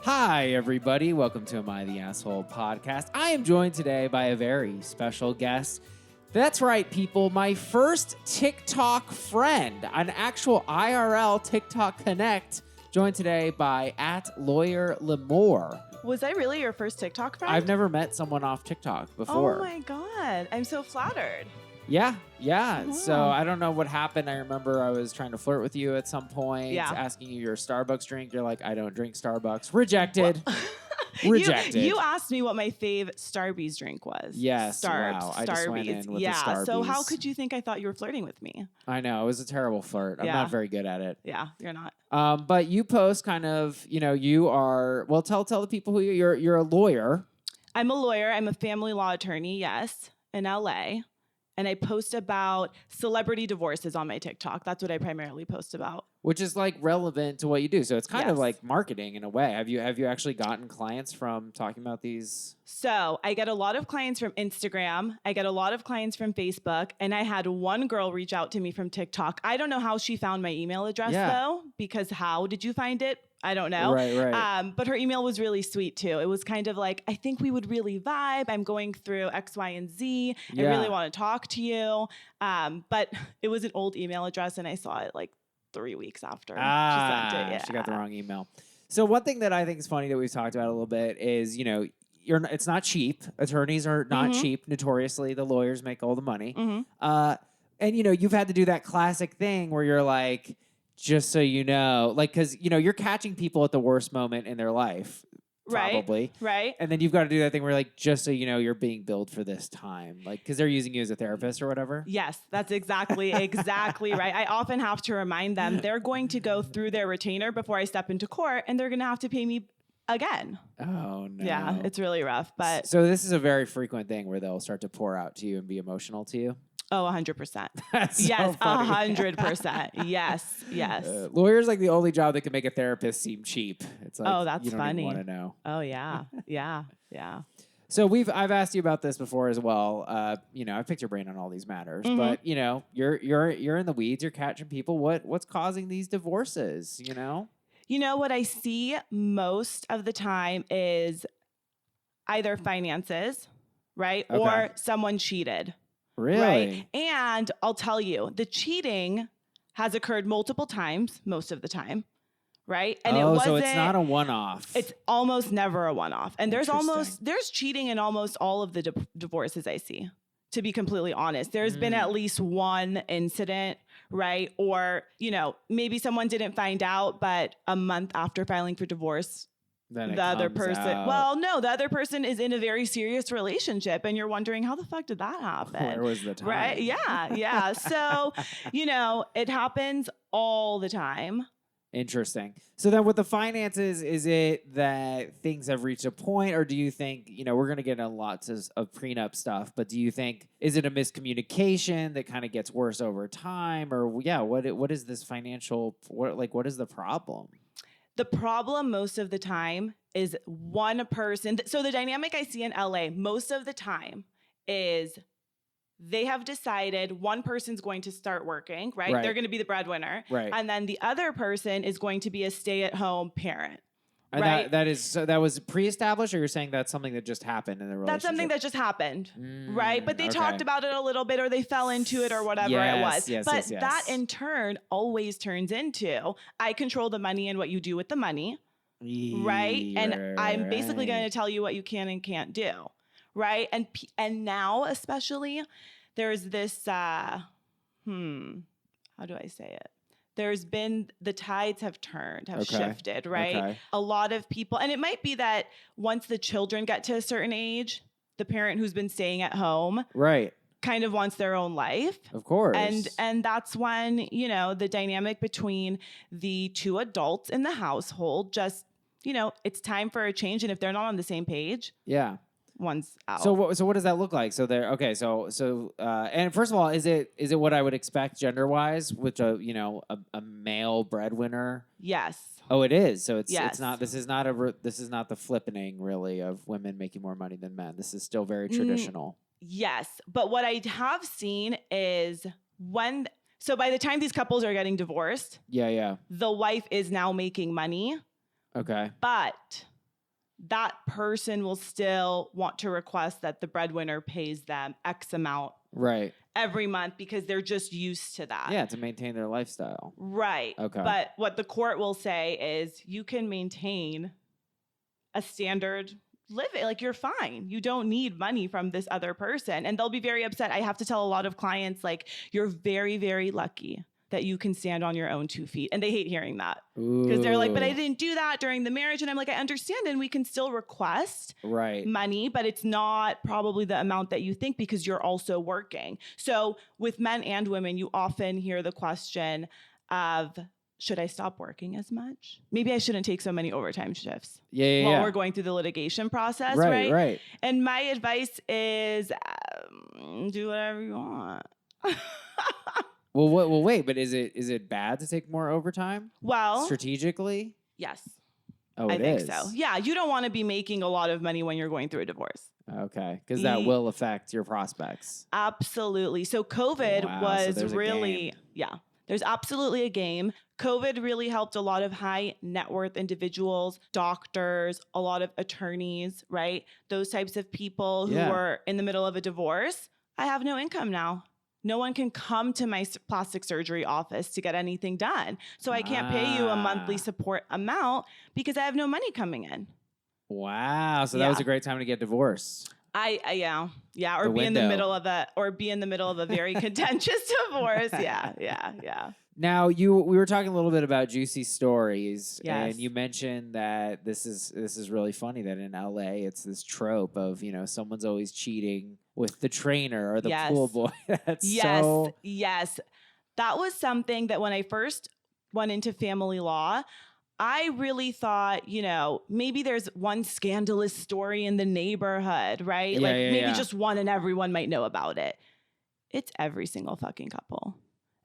Hi, everybody. Welcome to Am I the Asshole podcast. I am joined today by a very special guest. That's right, people. My first TikTok friend, an actual IRL TikTok connect, joined today by @LawyerLemore. Was I really your first TikTok friend? I've never met someone off TikTok before. Oh my God. I'm so flattered. Yeah. Wow. So I don't know what happened. I remember I was trying to flirt with you at some point, asking you your Starbucks drink. You're like, I don't drink Starbucks. Rejected. Rejected. You asked me what my fave Starbucks drink was. Yes. Starbs. Wow. I just went in with the Starbucks. So how could you think I thought you were flirting with me? I know. It was a terrible flirt. I'm not very good at it. Yeah, you're not. But you post kind of, you are, well, tell the people who you're a lawyer. I'm a lawyer. I'm a family law attorney, yes, in LA. And I post about celebrity divorces on my TikTok. That's what I primarily post about. Which is like relevant to what you do. So it's kind of like marketing in a way. Have you actually gotten clients from talking about these? So I get a lot of clients from Instagram. I get a lot of clients from Facebook. And I had one girl reach out to me from TikTok. I don't know how she found my email address though, because how did you find it? I don't know. Right. But her email was really sweet too. It was kind of like, I think we would really vibe. I'm going through X, Y, and Z. I really want to talk to you. But it was an old email address and I saw it like 3 weeks after she sent it. Yeah. She got the wrong email. So one thing that I think is funny that we've talked about a little bit is, it's not cheap. Attorneys are not cheap. Notoriously, the lawyers make all the money. And, you've had to do that classic thing where you're like, just so you know, like, because, you're catching people at the worst moment in their life, probably. Right. And then you've got to do that thing where, like, just so you know, you're being billed for this time, like, because they're using you as a therapist or whatever. Yes, that's exactly right. I often have to remind them they're going to go through their retainer before I step into court, and they're going to have to pay me again. Oh, no. Yeah, it's really rough. But so this is a very frequent thing where they'll start to pour out to you and be emotional to you. Oh, 100%. That's yes, so funny. 100%. Yes. Lawyer's like the only job that can make a therapist seem cheap. It's like, oh, that's you don't funny. even want to know. Oh, yeah. So I've asked you about this before as well. I've picked your brain on all these matters, but you're in the weeds. You're catching people. What's causing these divorces? What I see most of the time is either finances, right, or someone cheated. Really? Right. And I'll tell you, the cheating has occurred multiple times, most of the time. Right. And so it's not a one-off. It's almost never a one-off. And there's cheating in almost all of the divorces I see, to be completely honest. There's been at least one incident, right? Or, maybe someone didn't find out, but a month after filing for divorce, the other person is in a very serious relationship and you're wondering, how the fuck did that happen? Where was the time? Right? Yeah. So, it happens all the time. Interesting. So then with the finances, is it that things have reached a point, or do you think, we're going to get into lots of prenup stuff, but do you think, is it a miscommunication that kind of gets worse over time, or what is this financial, what is the problem? The problem most of the time is one person. So the dynamic I see in LA most of the time is they have decided one person's going to start working, right? They're going to be the breadwinner. Right. And then the other person is going to be a stay-at-home parent. And right? that was pre-established, or you're saying that's something that just happened in the relationship? That's something that just happened, right? But they talked about it a little bit, or they fell into it, or whatever it was. But that in turn always turns into, I control the money and what you do with the money, right? And I'm basically going to tell you what you can and can't do, right? And now especially, there's this, how do I say it? There's been, the tides have turned, have shifted, right? Okay. A lot of people, and it might be that once the children get to a certain age, the parent who's been staying at home kind of wants their own life. Of course. And that's when, the dynamic between the two adults in the household just, it's time for a change. And if they're not on the same page, one's out. So what does that look like? So and first of all, is it what I would expect gender wise, with a male breadwinner? Yes. Oh, it is. So it's not. This is not the flippening really of women making more money than men. This is still very traditional. Yes, but what I have seen is so by the time these couples are getting divorced, the wife is now making money. Okay. But that person will still want to request that the breadwinner pays them X amount every month because they're just used to that. Yeah, to maintain their lifestyle. Right. Okay. But what the court will say is you can maintain a standard living. Like, you're fine. You don't need money from this other person. And they'll be very upset. I have to tell a lot of clients, like, you're very, very lucky that you can stand on your own 2 feet. And they hate hearing that because they're like, but I didn't do that during the marriage. And I'm like, I understand. And we can still request money, but it's not probably the amount that you think because you're also working. So with men and women, you often hear the question of, should I stop working as much? Maybe I shouldn't take so many overtime shifts while we're going through the litigation process, right? And my advice is do whatever you want. Well, wait, but is it bad to take more overtime? Well, strategically? Yes. Oh, I think so. Yeah, you don't want to be making a lot of money when you're going through a divorce. Okay, because that will affect your prospects. Absolutely. So COVID was really, there's absolutely a game. COVID really helped a lot of high net worth individuals, doctors, a lot of attorneys, right? Those types of people who were in the middle of a divorce. I have no income now. No one can come to my plastic surgery office to get anything done. So I can't pay you a monthly support amount because I have no money coming in. Wow. So that was a great time to get divorced. Or be in the middle of a very contentious divorce. Yeah. Now we were talking a little bit about juicy stories, and you mentioned that this is really funny that in LA it's this trope of, someone's always cheating with the trainer or the pool boy. Yes. That was something that when I first went into family law, I really thought, maybe there's one scandalous story in the neighborhood, right? Maybe just one and everyone might know about it. It's every single fucking couple.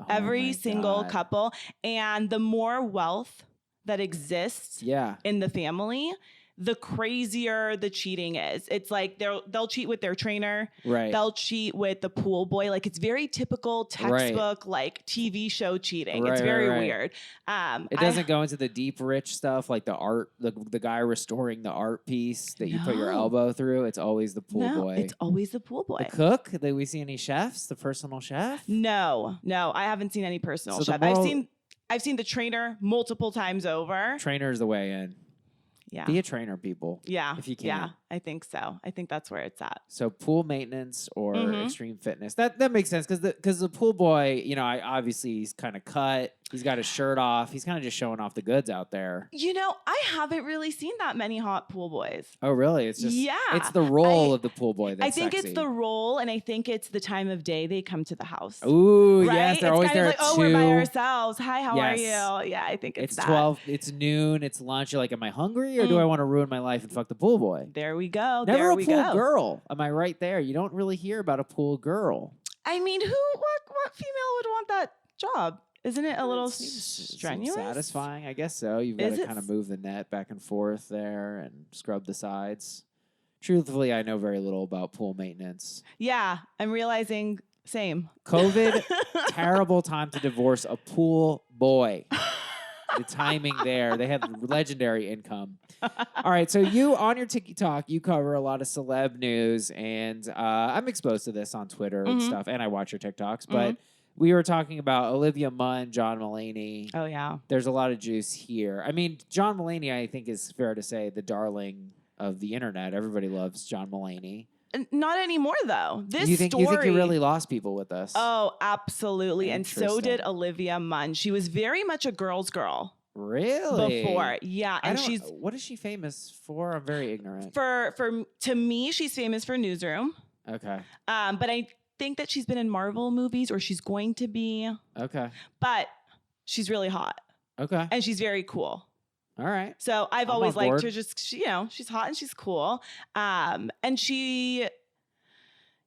Every single couple. And the more wealth that exists in the family, the crazier the cheating is. It's like they'll cheat with their trainer. Right. They'll cheat with the pool boy. Like, it's very typical textbook, like TV show cheating. It's very weird. It doesn't go into the deep, rich stuff like the art, the guy restoring the art piece that you put your elbow through. It's always the pool boy. It's always the pool boy. The cook? Did we see any chefs? The personal chef? No, I haven't seen any personal chef. I've seen the trainer multiple times over. Trainer's the way in. Yeah. Be a trainer, people. Yeah. If you can. Yeah, I think so. I think that's where it's at. So pool maintenance or extreme fitness. That makes sense because the pool boy, obviously he's kind of cut. He's got his shirt off. He's kind of just showing off the goods out there. I haven't really seen that many hot pool boys. Oh, really? It's just it's the role of the pool boy that's I think sexy. It's the role, and I think it's the time of day they come to the house. Ooh, right? Yes, they're always there at 2. We're by ourselves. Hi, how are you? Yeah, I think it's that. 12. It's noon. It's lunch. You're like, am I hungry or do I want to ruin my life and fuck the pool boy? There we go. Never a pool girl. Am I right there? You don't really hear about a pool girl. I mean, what female would want that job? Isn't it a little strenuous? Satisfying, I guess so. You've got to kind of move the net back and forth there and scrub the sides. Truthfully, I know very little about pool maintenance. Yeah, I'm realizing same. COVID, terrible time to divorce a pool boy. The timing there. They had legendary income. All right, so you, on your TikTok, you cover a lot of celeb news, and I'm exposed to this on Twitter and stuff, and I watch your TikToks, but we were talking about Olivia Munn, John Mulaney. Oh, yeah. There's a lot of juice here. I mean, John Mulaney, I think is fair to say, the darling of the internet. Everybody loves John Mulaney. Not anymore, though. You think he really lost people with this? Oh, absolutely. And so did Olivia Munn. She was very much a girl's girl. Really? Before. Yeah. And what is she famous for? I'm very ignorant. To me, she's famous for Newsroom. Okay. But I think that she's been in Marvel movies, or she's going to be. Okay. But she's really hot. Okay. And she's very cool. All right. So I've always liked her. Just she's hot and she's cool. And she,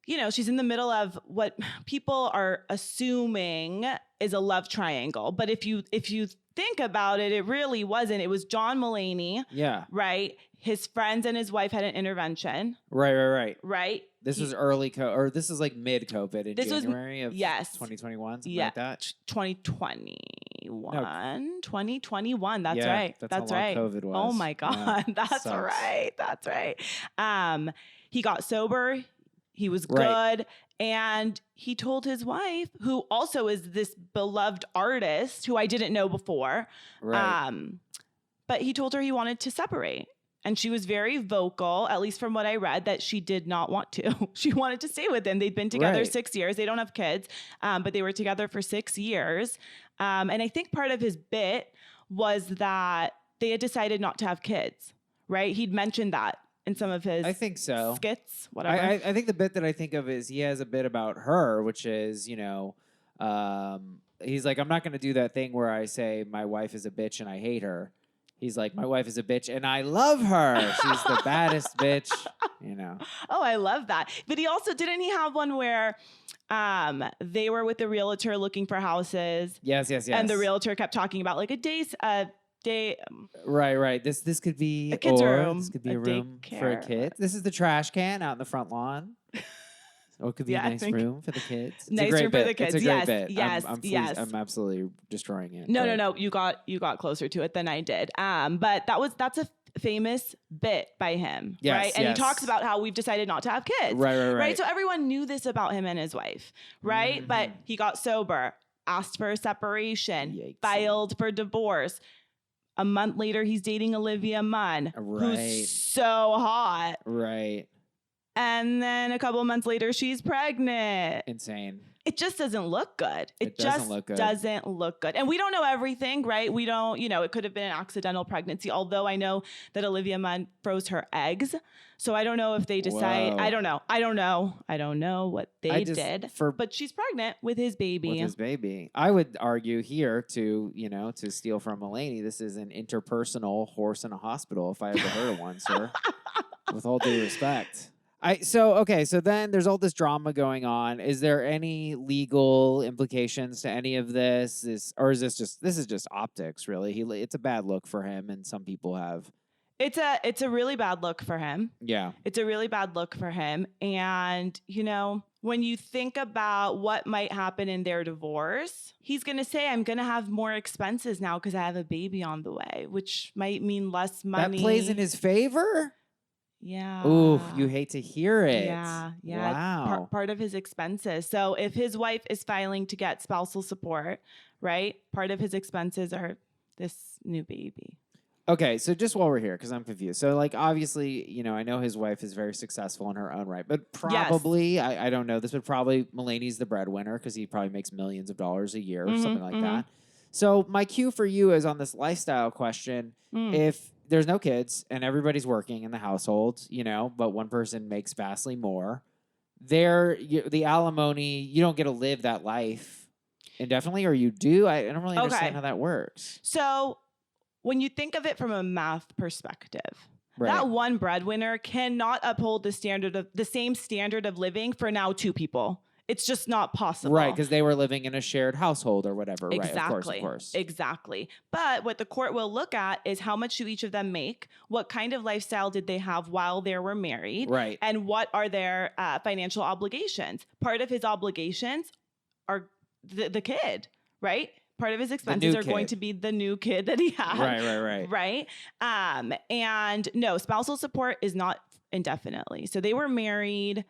she's in the middle of what people are assuming is a love triangle. But if you think about it, it really wasn't. It was John Mulaney. Yeah. Right. His friends and his wife had an intervention. Right. Right. This was or this is like mid-COVID in January of 2021, something like that? 2020. 2021. That's right. That's how long right. COVID was. Oh my God. Yeah, That's sucks. right. That's right. He got sober. He was good. And he told his wife, who also is this beloved artist who I didn't know before. Right. But he told her he wanted to separate. And she was very vocal, at least from what I read, that she did not want to. She wanted to stay with him. They'd been together 6 years. They don't have kids, but they were together for 6 years. And I think part of his bit was that they had decided not to have kids, right? He'd mentioned that in some of his skits, whatever. I think the bit that I think of is he has a bit about her, which is, he's like, I'm not going to do that thing where I say my wife is a bitch and I hate her. He's like, my wife is a bitch and I love her. She's the baddest bitch, Oh, I love that. But didn't he have one where they were with the realtor looking for houses? Yes. And the realtor kept talking about like a day. Right. This could be a kid's room. This could be a room for a kid. This is the trash can out in the front lawn. Or it could be a nice room for the kids. It's nice room for the kids. It's a great bit. Yes. I'm absolutely destroying it. No. You got closer to it than I did. But that's a famous bit by him, right? And he talks about how we've decided not to have kids. Right. So everyone knew this about him and his wife, right? Mm-hmm. But he got sober, asked for a separation, filed for divorce. A month later, he's dating Olivia Munn, who's so hot. Right. And then a couple of months later, she's pregnant. Insane. It just doesn't look good. It just doesn't look good. And we don't know everything, right? We don't, it could have been an accidental pregnancy, although I know that Olivia Munn froze her eggs. So I don't know if they decide. Whoa. I don't know what they did. But she's pregnant with his baby. I would argue here to steal from Mulaney, this is an interpersonal horse in a hospital if I ever heard of one, sir. With all due respect. So then there's all this drama going on. Is there any legal implications to any of this? Is this just optics, really? It's a bad look for him, and some people have. It's a really bad look for him. Yeah. It's a really bad look for him. And, when you think about what might happen in their divorce, he's going to say, I'm going to have more expenses now because I have a baby on the way, which might mean less money. That plays in his favor? Yeah. Ooh, you hate to hear it. Yeah. Wow. Part of his expenses. So if his wife is filing to get spousal support, right? Part of his expenses are this new baby. Okay, so just while we're here, because I'm confused. So, obviously, I know his wife is very successful in her own right, but probably, I don't know this, but probably Mulaney's the breadwinner because he probably makes millions of dollars a year or something like that. So my cue for you is on this lifestyle question. If there's no kids and everybody's working in the household, but one person makes vastly more, the alimony, you don't get to live that life indefinitely, or you do? I don't really understand how that works. So when you think of it from a math perspective, that one breadwinner cannot uphold the same standard of living for now 2 people. It's just not possible. Right, because they were living in a shared household or whatever. Exactly. Right, of course. Exactly. But what the court will look at is how much do each of them make? What kind of lifestyle did they have while they were married? Right. And what are their financial obligations? Part of his obligations are the kid, right? Part of his expenses are going to be the new kid that he had. Right. And no, spousal support is not indefinitely. So they were married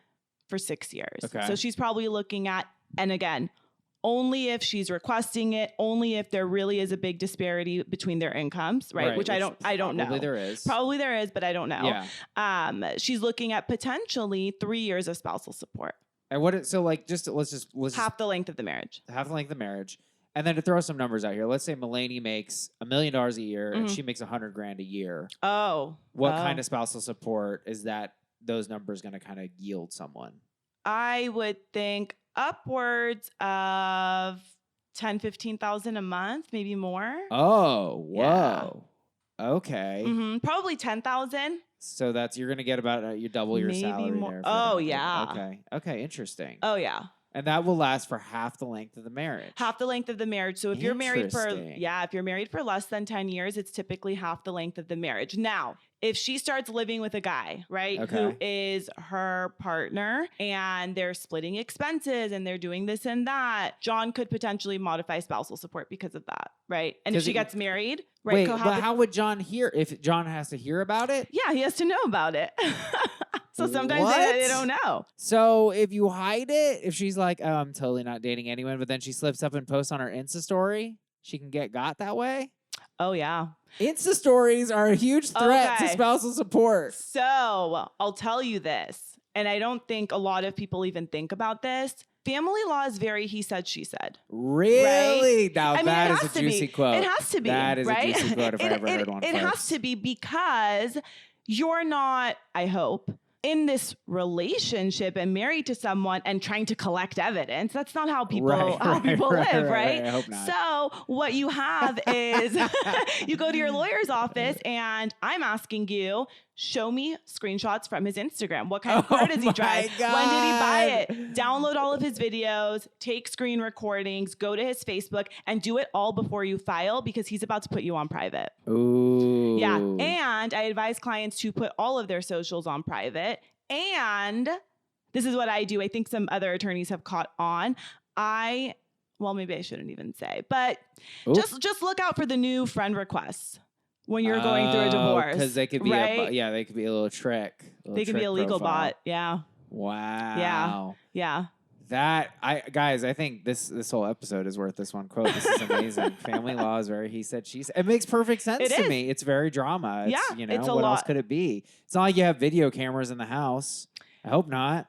for 6 years. Okay. So she's probably looking at, and again, only if she's requesting it, only if there really is a big disparity between their incomes, right? Which I don't know. Probably there is. Probably there is, but I don't know. Yeah. She's looking at potentially 3 years of spousal support. And let's just half the length of the marriage. Half the length of the marriage. And then to throw some numbers out here, let's say Mulaney makes $1 million a year and she makes $100,000 a year. What kind of spousal support is that? Those numbers going to kind of yield someone? I would think upwards of $10,000-$15,000 a month, maybe more. Oh, whoa. Yeah. Okay. Probably $10,000. So you're going to get about you double your maybe salary more. there. Oh, yeah. Okay, interesting. Oh, yeah. And that will last for half the length of the marriage. Half the length of the marriage. So if you're married for less than 10 years, it's typically half the length of the marriage. Now, if she starts living with a guy, right, who is her partner and they're splitting expenses and they're doing this and that, John could potentially modify spousal support because of that, right? And if she gets married, right? Wait, but how would John hear if John has to hear about it? Yeah, he has to know about it. So sometimes they don't know. So if you hide it, if she's like, oh, I'm totally not dating anyone, but then she slips up and posts on her Insta story, she can get got that way? Oh, yeah. Insta stories are a huge threat to spousal support. So I'll tell you this, and I don't think a lot of people even think about this. Family law is very he said, she said. Really? Right? Now that is a juicy quote. It has to be. That is a juicy quote if I ever heard one. It has to be because you're not, I hope, in this relationship and married to someone and trying to collect evidence. That's not how people live, right? I hope not. So what you have is you go to your lawyer's office and I'm asking you, show me screenshots from his Instagram. What kind of car does he drive? God. When did he buy it? Download all of his videos, take screen recordings, go to his Facebook, and do it all before you file because he's about to put you on private. Ooh. Yeah. And I advise clients to put all of their socials on private. And this is what I do. I think some other attorneys have caught on. Maybe I shouldn't even say, but just look out for the new friend requests when you're going through a divorce. Because they could be they could be a little trick. They could be a legal bot. Yeah. Wow. Yeah. I think this whole episode is worth this one quote. This is amazing. Family law is very he said, she said. It makes perfect sense to me. It's very drama. It's what else could it be? It's not like you have video cameras in the house. I hope not.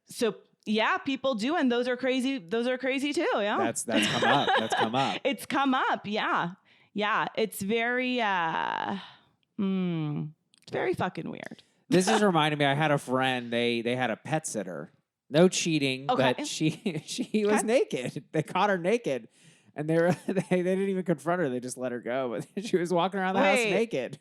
So yeah, people do, and those are crazy. Those are crazy too. Yeah, that's come up. That's come up. It's come up. Yeah. It's very it's very fucking weird. This is reminding me. I had a friend. They had a pet sitter. No cheating, but she was naked. They caught her naked, and they didn't even confront her. They just let her go. But she was walking around the house naked.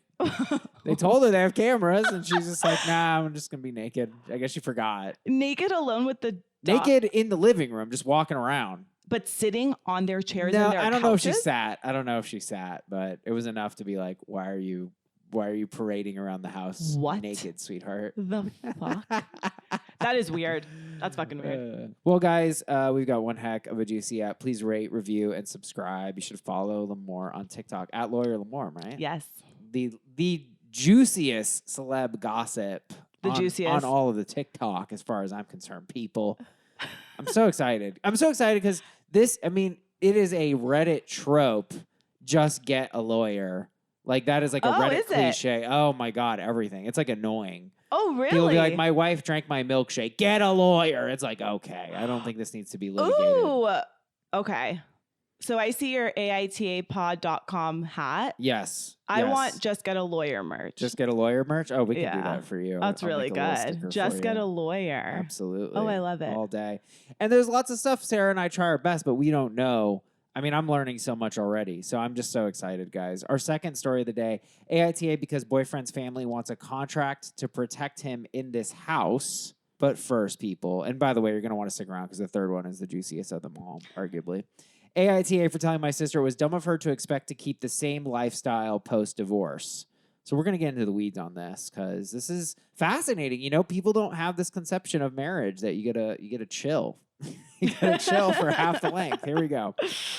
They told her they have cameras, and she's just like, "Nah, I'm just gonna be naked." I guess she forgot. Naked alone with the dog. Naked in the living room, just walking around. But sitting on their chairs. No, and their I don't couches? know if she sat. I don't know if she sat, but it was enough to be like, "Why are you parading around the house naked, sweetheart?" The fuck. That is weird. That's fucking weird. Well, guys, we've got one heck of a juicy app. Please rate, review, and subscribe. You should follow Lamore on TikTok at Lawyer Lamore, right? Yes. The juiciest celeb gossip. Juiciest on all of the TikTok, as far as I'm concerned. People, I'm so excited. I'm so excited because it is a Reddit trope. Just get a lawyer. Like that is like a Reddit cliche. Oh my God, everything. It's like annoying. Oh, really? People be like, my wife drank my milkshake. Get a lawyer. It's like, okay, I don't think this needs to be litigated. Ooh, okay. So I see your AITApod.com hat. Yes. I want Just Get a Lawyer merch. Just Get a Lawyer merch? Oh, we can do that for you. That's really good. Just Get a Lawyer. Absolutely. Oh, I love it. All day. And there's lots of stuff Sarah and I try our best, but we don't know. I mean, I'm learning so much already, so I'm just so excited, guys. Our second story of the day, AITA because boyfriend's family wants a contract to protect him in this house. But first, people, and by the way, you're going to want to stick around because the third one is the juiciest of them all, arguably. AITA for telling my sister it was dumb of her to expect to keep the same lifestyle post-divorce. So we're going to get into the weeds on this because this is fascinating. You know, people don't have this conception of marriage that you get to chill. You gotta chill for half the length. Here we go.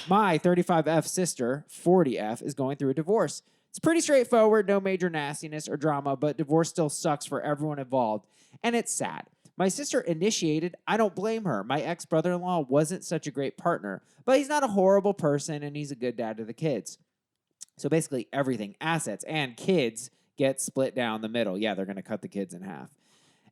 My 35F sister, 40F, is going through a divorce. It's pretty straightforward, no major nastiness or drama, but divorce still sucks for everyone involved, and it's sad. My sister initiated. I don't blame her. My ex-brother-in-law wasn't such a great partner, but he's not a horrible person, and he's a good dad to the kids. So basically everything, assets and kids, get split down the middle. Yeah, they're going to cut the kids in half.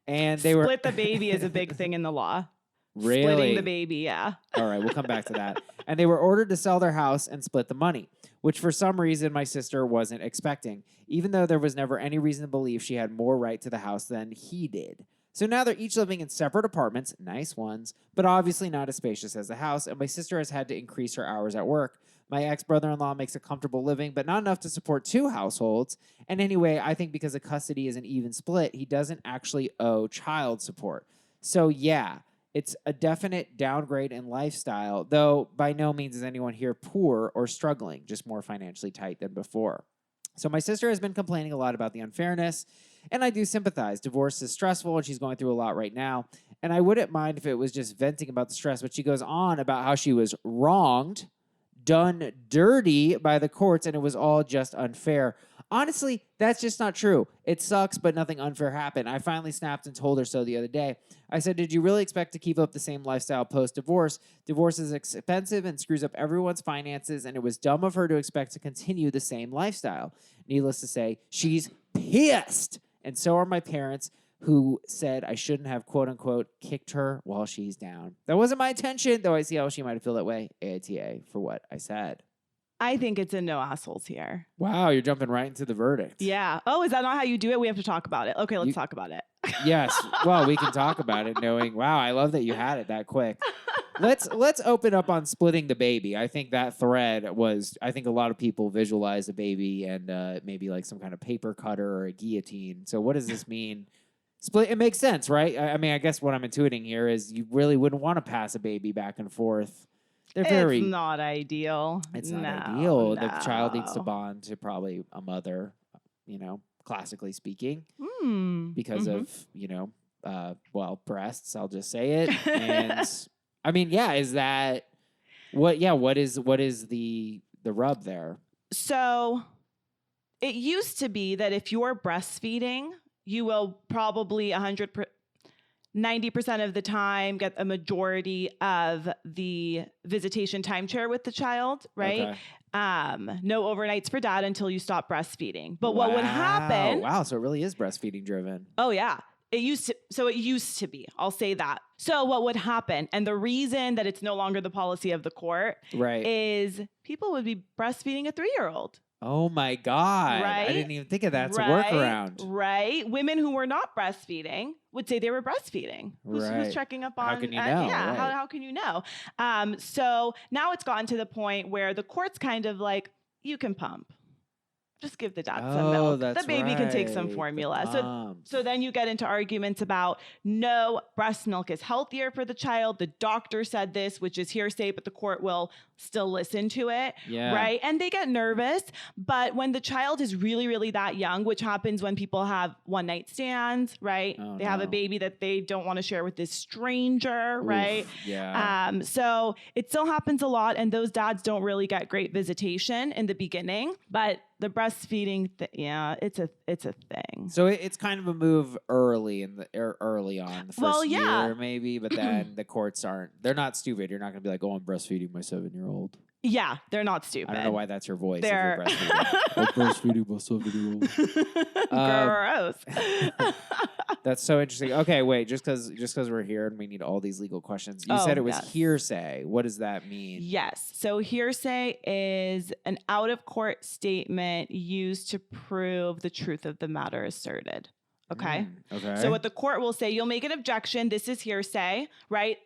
And they Split the baby is a big thing in the law. Really? Splitting the baby, yeah. All right, we'll come back to that. And they were ordered to sell their house and split the money, which for some reason my sister wasn't expecting, even though there was never any reason to believe she had more right to the house than he did. So now they're each living in separate apartments, nice ones, but obviously not as spacious as the house, and my sister has had to increase her hours at work. My ex-brother-in-law makes a comfortable living, but not enough to support two households. And anyway, I think because the custody is an even split, he doesn't actually owe child support. So yeah, It's a definite downgrade in lifestyle, though by no means is anyone here poor or struggling, just more financially tight than before. So my sister has been complaining a lot about the unfairness, and I do sympathize. Divorce is stressful, and she's going through a lot right now. And I wouldn't mind if it was just venting about the stress, but she goes on about how she was wronged, done dirty by the courts, and it was all just unfair. Honestly, that's just not true. It sucks, but nothing unfair happened. I finally snapped and told her so the other day. I said, did you really expect to keep up the same lifestyle post-divorce? Divorce is expensive and screws up everyone's finances, and it was dumb of her to expect to continue the same lifestyle. Needless to say, she's pissed. And so are my parents, who said I shouldn't have, quote-unquote, kicked her while she's down. That wasn't my intention, though I see how she might feel that way. AITA for what I said. I think it's a no assholes here. Wow, you're jumping right into the verdict. Yeah. Oh, is that not how you do it? We have to talk about it. Okay, let's talk about it. Yes. Well, we can talk about it knowing, wow, I love that you had it that quick. Let's open up on splitting the baby. I think that thread was, I think a lot of people visualize a baby and maybe like some kind of paper cutter or a guillotine. So what does this mean? Split. It makes sense, right? I mean, I guess what I'm intuiting here is you really wouldn't want to pass a baby back and forth. It's not ideal. It's not ideal. The child needs to bond to probably a mother, classically speaking, because of, breasts, I'll just say it. And I mean, yeah, is that what is the rub there? So it used to be that if you're breastfeeding, you will probably 90% of the time get a majority of the visitation timeshare with the child, right? Okay. No overnights for dad until you stop breastfeeding. But what would happen? Wow, so it really is breastfeeding driven. Oh yeah. It used to be. I'll say that. So what would happen? And the reason that it's no longer the policy of the court is people would be breastfeeding a 3-year-old. Oh my God. Right? I didn't even think of that. It's a workaround. Right. Women who were not breastfeeding would say they were breastfeeding. Who's checking up on? How can you know? Yeah. Right. How can you know? So now it's gotten to the point where the court's kind of like, you can pump. Just give the dad some milk. The baby can take some formula. So then you get into arguments about, no, breast milk is healthier for the child. The doctor said this, which is hearsay, but the court will still listen to it. Yeah. Right. And they get nervous. But when the child is really, really that young, which happens when people have one-night stands, right? They have a baby that they don't want to share with this stranger, right? Yeah. So it still happens a lot. And those dads don't really get great visitation in the beginning. But the breastfeeding, it's a thing. So it's kind of a move early on the first year, maybe. But then the courts they're not stupid. You're not going to be like, I'm breastfeeding my 7-year-old. Yeah, they're not stupid. I don't know why that's your voice. They're breastfeeding my 7-year-old. Gross. That's so interesting. Okay, wait. Just because we're here and we need all these legal questions. You said it was hearsay. What does that mean? Yes. So hearsay is an out-of-court statement used to prove the truth of the matter asserted. Okay. Okay. So what the court will say, you'll make an objection. This is hearsay, right?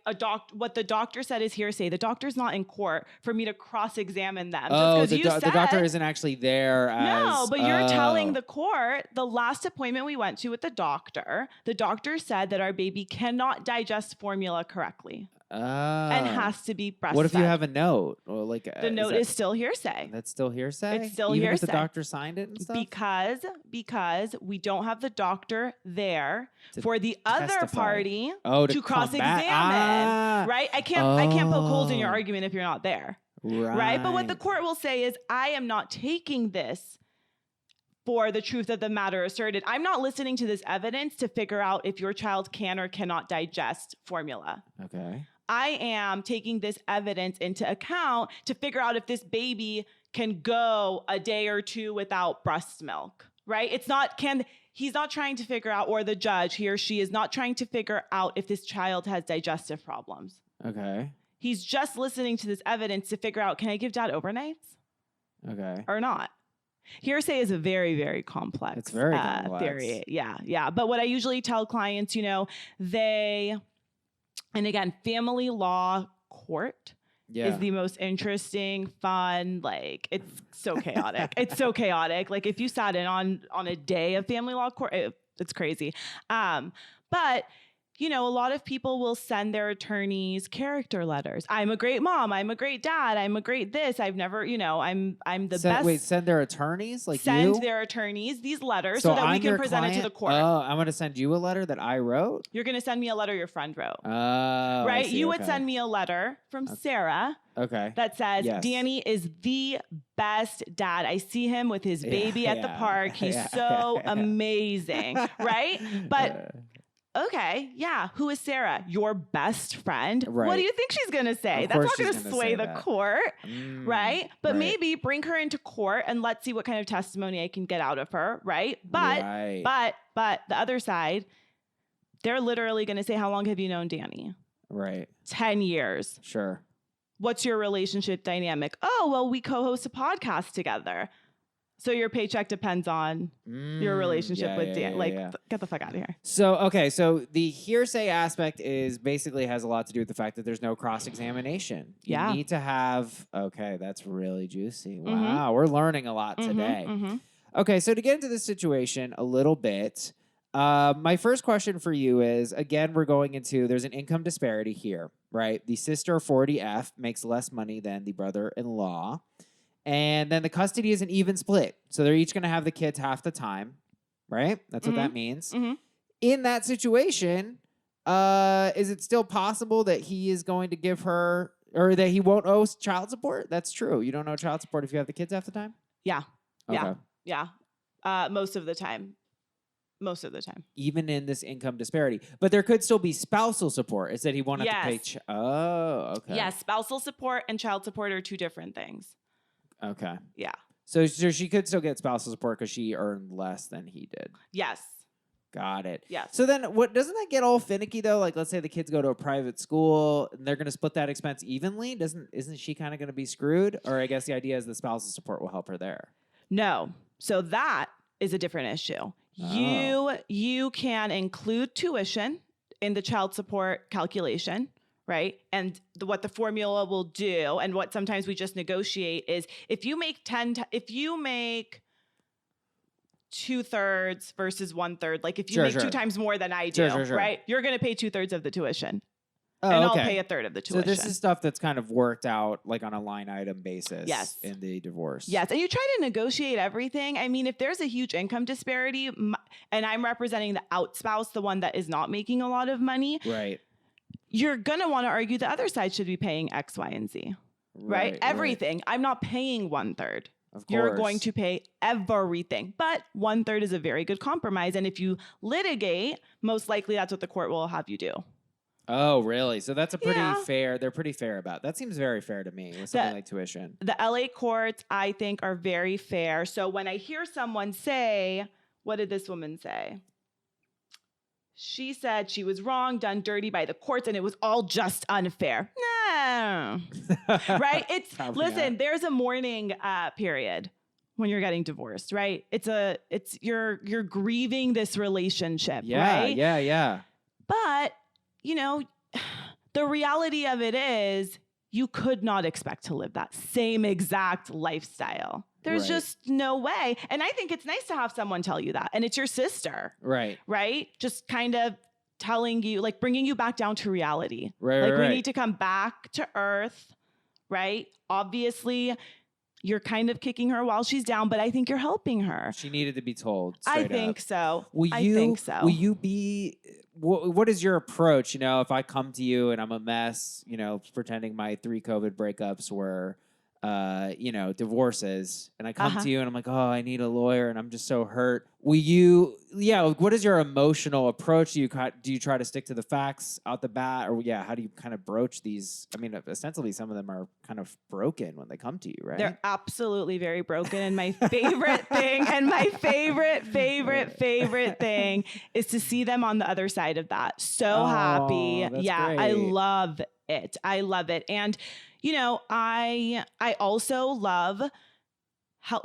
What the doctor said is hearsay. The doctor's not in court for me to cross-examine them. The doctor isn't actually there. No, but you're telling the court, the last appointment we went to with the doctor said that our baby cannot digest formula correctly. And has to be breastfed. What if you have a note? Or the note is still hearsay. That's still hearsay? It's still Even hearsay. if the doctor signed it and stuff? Because we don't have the doctor there for the other party to cross-examine. Right? I can't poke holes in your argument if you're not there. Right. But what the court will say is, I am not taking this for the truth of the matter asserted. I'm not listening to this evidence to figure out if your child can or cannot digest formula. Okay. I am taking this evidence into account to figure out if this baby can go a day or two without breast milk, right? He's not trying to figure out, or the judge, he or she is not trying to figure out if this child has digestive problems. Okay. He's just listening to this evidence to figure out, can I give dad overnights? Okay. Or not? Hearsay is a very, very complex, it's very complex theory. Yeah. But what I usually tell clients, and again, family law court is the most interesting, fun, it's so chaotic. It's so chaotic. Like if you sat in on a day of family law court, it's crazy. But a lot of people will send their attorneys character letters. I'm a great mom. I'm a great dad. I'm a great this. I've never, I'm the best. Wait, send their attorneys? Send their attorneys these letters so that we can present it to the court. Oh, I'm going to send you a letter that I wrote? You're going to send me a letter your friend wrote. Oh, right? You would send me a letter from Sara. Okay. That says, Danny is the best dad. I see him with his baby at the park. He's so amazing. Right? But... okay, yeah. Who is Sara? Your best friend? Right. What do you think she's going to say? That's not going to sway the court, right? But maybe bring her into court and let's see what kind of testimony I can get out of her, right? But the other side, they're literally going to say, how long have you known Danny? Right. 10 years. Sure. What's your relationship dynamic? Oh, well, we co-host a podcast together. So your paycheck depends on your relationship with Dan. Get the fuck out of here. So the hearsay aspect basically has a lot to do with the fact that there's no cross-examination. You need to have, that's really juicy. Wow, we're learning a lot today. Okay, so to get into this situation a little bit, my first question for you is, again, we're going into, there's an income disparity here, right? The sister 40F makes less money than the brother-in-law. And then the custody is an even split. So they're each going to have the kids half the time, right? That's what that means. In that situation, is it still possible that he is going to give her, or that he won't owe child support? That's true. You don't owe child support if you have the kids half the time? Yeah. Okay. Yeah. Most of the time. Even in this income disparity. But there could still be spousal support. It said he won't have to pay. Okay. Yes. Spousal support and child support are two different things. Okay. Yeah. So she could still get spousal support because she earned less than he did. Yes. Got it. Yes. So then doesn't that get all finicky though? Like, let's say the kids go to a private school and they're going to split that expense evenly. Isn't she kind of going to be screwed? Or I guess the idea is the spousal support will help her there. No. So that is a different issue. Oh. You can include tuition in the child support calculation. Right. And what the formula will do, and what sometimes we just negotiate, is if you make 2/3 versus 1/3, like if you make 2 times more than I do, right, you're going to pay 2/3 of the tuition. And I'll pay 1/3 of the tuition. So this is stuff that's kind of worked out like on a line item basis in the divorce. Yes. And you try to negotiate everything. I mean, if there's a huge income disparity and I'm representing the out spouse, the one that is not making a lot of money. Right. You're going to want to argue the other side should be paying X, Y, and Z, right? Everything. Right. I'm not paying 1/3. You're going to pay everything. But 1/3 is a very good compromise. And if you litigate, most likely that's what the court will have you do. Oh, really? So that's a pretty fair, they're pretty fair about. That seems very fair to me with something like tuition. The LA courts, I think, are very fair. So when I hear someone say, what did this woman say? She said she was wrong, done dirty by the courts, and it was all just unfair. No. Right? Listen, there's a mourning period when you're getting divorced, right? You're grieving this relationship, right? Yeah. But, the reality of it is you could not expect to live that same exact lifestyle. There's just no way. And I think it's nice to have someone tell you that. And it's your sister. Right. Right? Just kind of telling you, like bringing you back down to reality. Right. We need to come back to earth. Right? Obviously, you're kind of kicking her while she's down, but I think you're helping her. She needed to be told. I think so. Will you be, what is your approach? If I come to you and I'm a mess, pretending my 3 COVID breakups were, divorces, and I come to you and I'm like, oh, I need a lawyer and I'm just so hurt. What is your emotional approach? Do you try to stick to the facts out the bat, or how do you kind of broach these? I mean, ostensibly some of them are kind of broken when they come to you, right? They're absolutely very broken. And my favorite thing, and my favorite thing is to see them on the other side of that. So happy. Great. I love it. And I also love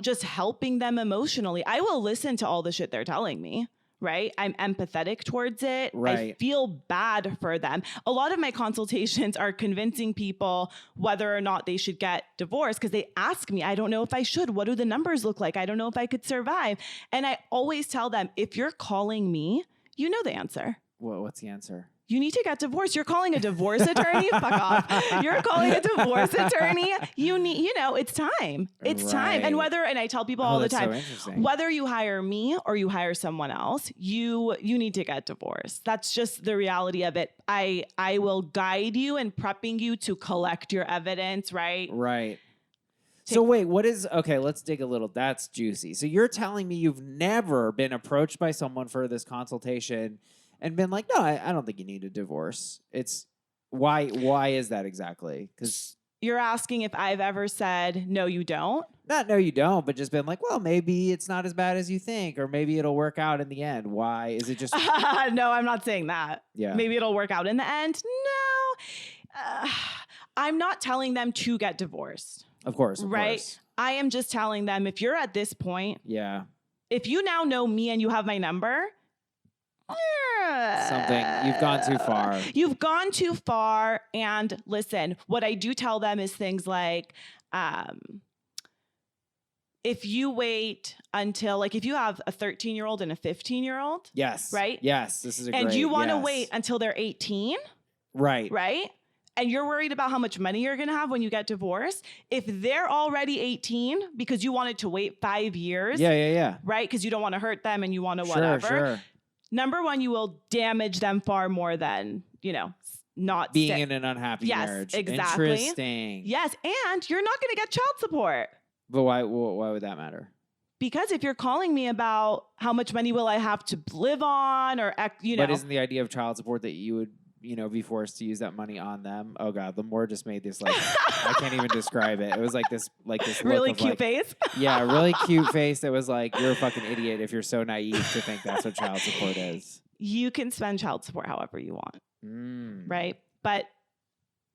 just helping them emotionally. I will listen to all the shit they're telling me, right? I'm empathetic towards it. Right. I feel bad for them. A lot of my consultations are convincing people whether or not they should get divorced because they ask me, I don't know if I should. What do the numbers look like? I don't know if I could survive. And I always tell them, if you're calling me, you know the answer. What's the answer? you need to get divorced. You're calling a divorce attorney? Fuck off. You're calling a divorce attorney? You need, it's time. It's time. And I tell people all the time, whether you hire me or you hire someone else, you need to get divorced. That's just the reality of it. I will guide you and prepping you to collect your evidence, right? Right. So wait, okay, let's dig a little. That's juicy. So you're telling me you've never been approached by someone for this consultation and been like, no, I don't think you need a divorce. It's why is that exactly? Because you're asking if I've ever said, no, you don't? Not no, you don't, but just been like, well, maybe it's not as bad as you think, or maybe it'll work out in the end. Why? Is it just... No, I'm not saying that. Yeah. Maybe it'll work out in the end. No. I'm not telling them to get divorced. Of course. Right? Course. I am just telling them, if you're at this point... Yeah. If you now know me and you have my number... You've gone too far. You've gone too far. And listen, what I do tell them is things like, if you wait until, like, if you have a 13-year-old and a 15-year-old. Yes. Right? Yes. This is and you want to wait until they're 18. Right. Right? And you're worried about how much money you're going to have when you get divorced. If they're already 18 because you wanted to wait 5 years. Yeah. Right? Because you don't want to hurt them and you want to whatever. Sure. Number one, you will damage them far more than, not being in an unhappy marriage. Yes, exactly. Interesting. Yes, and you're not going to get child support. But why would that matter? Because if you're calling me about how much money will I have to live on or, But isn't the idea of child support that you would, be forced to use that money on them? Oh God, Lamore just made this I can't even describe it. It was like this really look of cute face. Yeah, a really cute face that was like, you're a fucking idiot if you're so naive to think that's what child support is. You can spend child support however you want. Right? But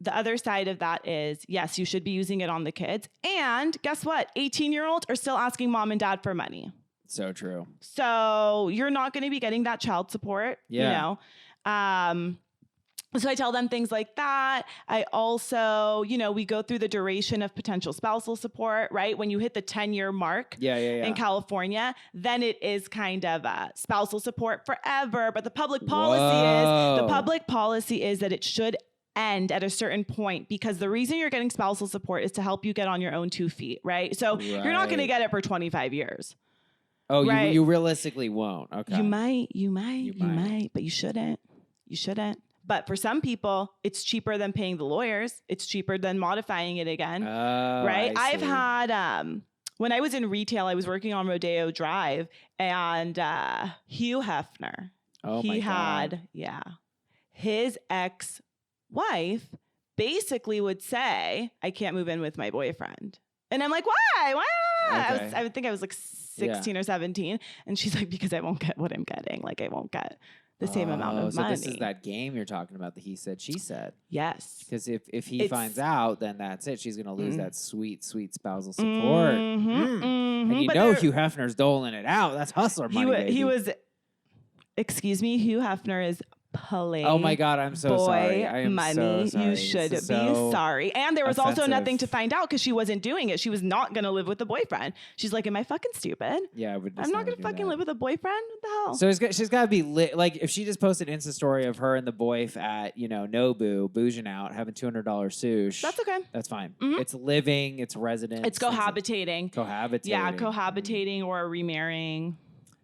the other side of that is, yes, you should be using it on the kids. And guess what? 18-year-olds are still asking mom and dad for money. So true. So you're not going to be getting that child support, So I tell them things like that. I also, we go through the duration of potential spousal support, right? When you hit the 10-year mark in California, then it is kind of spousal support forever. But the public policy is that it should end at a certain point, because the reason you're getting spousal support is to help you get on your own 2 feet, right? So you're not going to get it for 25 years. Oh, right? you realistically won't. Okay. You might, but you shouldn't. You shouldn't. But for some people, it's cheaper than paying the lawyers. It's cheaper than modifying it again. Right? I've had, when I was in retail, I was working on Rodeo Drive, and Hugh Hefner. Oh, my God. His ex-wife basically would say, I can't move in with my boyfriend. And I'm like, why? Why not? Okay. I would think I was like 16 or 17. And she's like, because I won't get what I'm getting. Like, I won't get the same amount of money. So this is that game you're talking about, the he said, she said. Yes. Because if he finds out, then that's it. She's going to lose that sweet, sweet spousal support. And Hugh Hefner's doling it out. That's hustler money, excuse me, Hugh Hefner is pulling. Oh my God, I'm so sorry. I am money. So sorry. You should be sorry. And there was also nothing to find out because she wasn't doing it. She was not going to live with the boyfriend. She's like, am I fucking stupid? Yeah, I'm not going to fucking live with a boyfriend. What the hell? So she's got to be lit. Like, if she just posted Insta story of her and the boyf at, Nobu, booging out, having $200 sush. That's okay. That's fine. It's living, it's residence. It's cohabitating. Yeah, cohabitating or remarrying.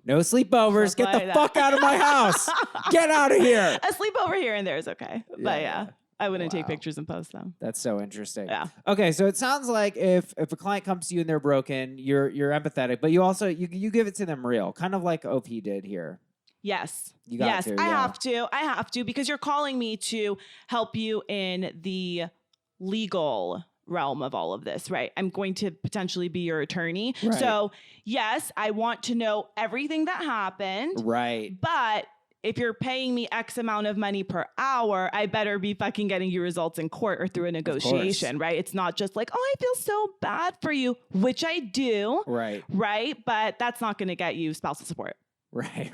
No sleepovers. Get the fuck out of my house. Get out of here. A sleepover here and there is okay. But I wouldn't take pictures and post them. That's so interesting. Yeah. Okay, so it sounds like if a client comes to you and they're broken, you're empathetic, but you also you give it to them real, kind of like OP did here. Yes. You got to. I have to because you're calling me to help you in the legal realm of all of this, right? I'm going to potentially be your attorney. Right. So yes, I want to know everything that happened. Right. But if you're paying me X amount of money per hour, I better be fucking getting you results in court or through a negotiation, right? It's not just like, oh, I feel so bad for you, which I do. Right. Right. But that's not going to get you spousal support. Right.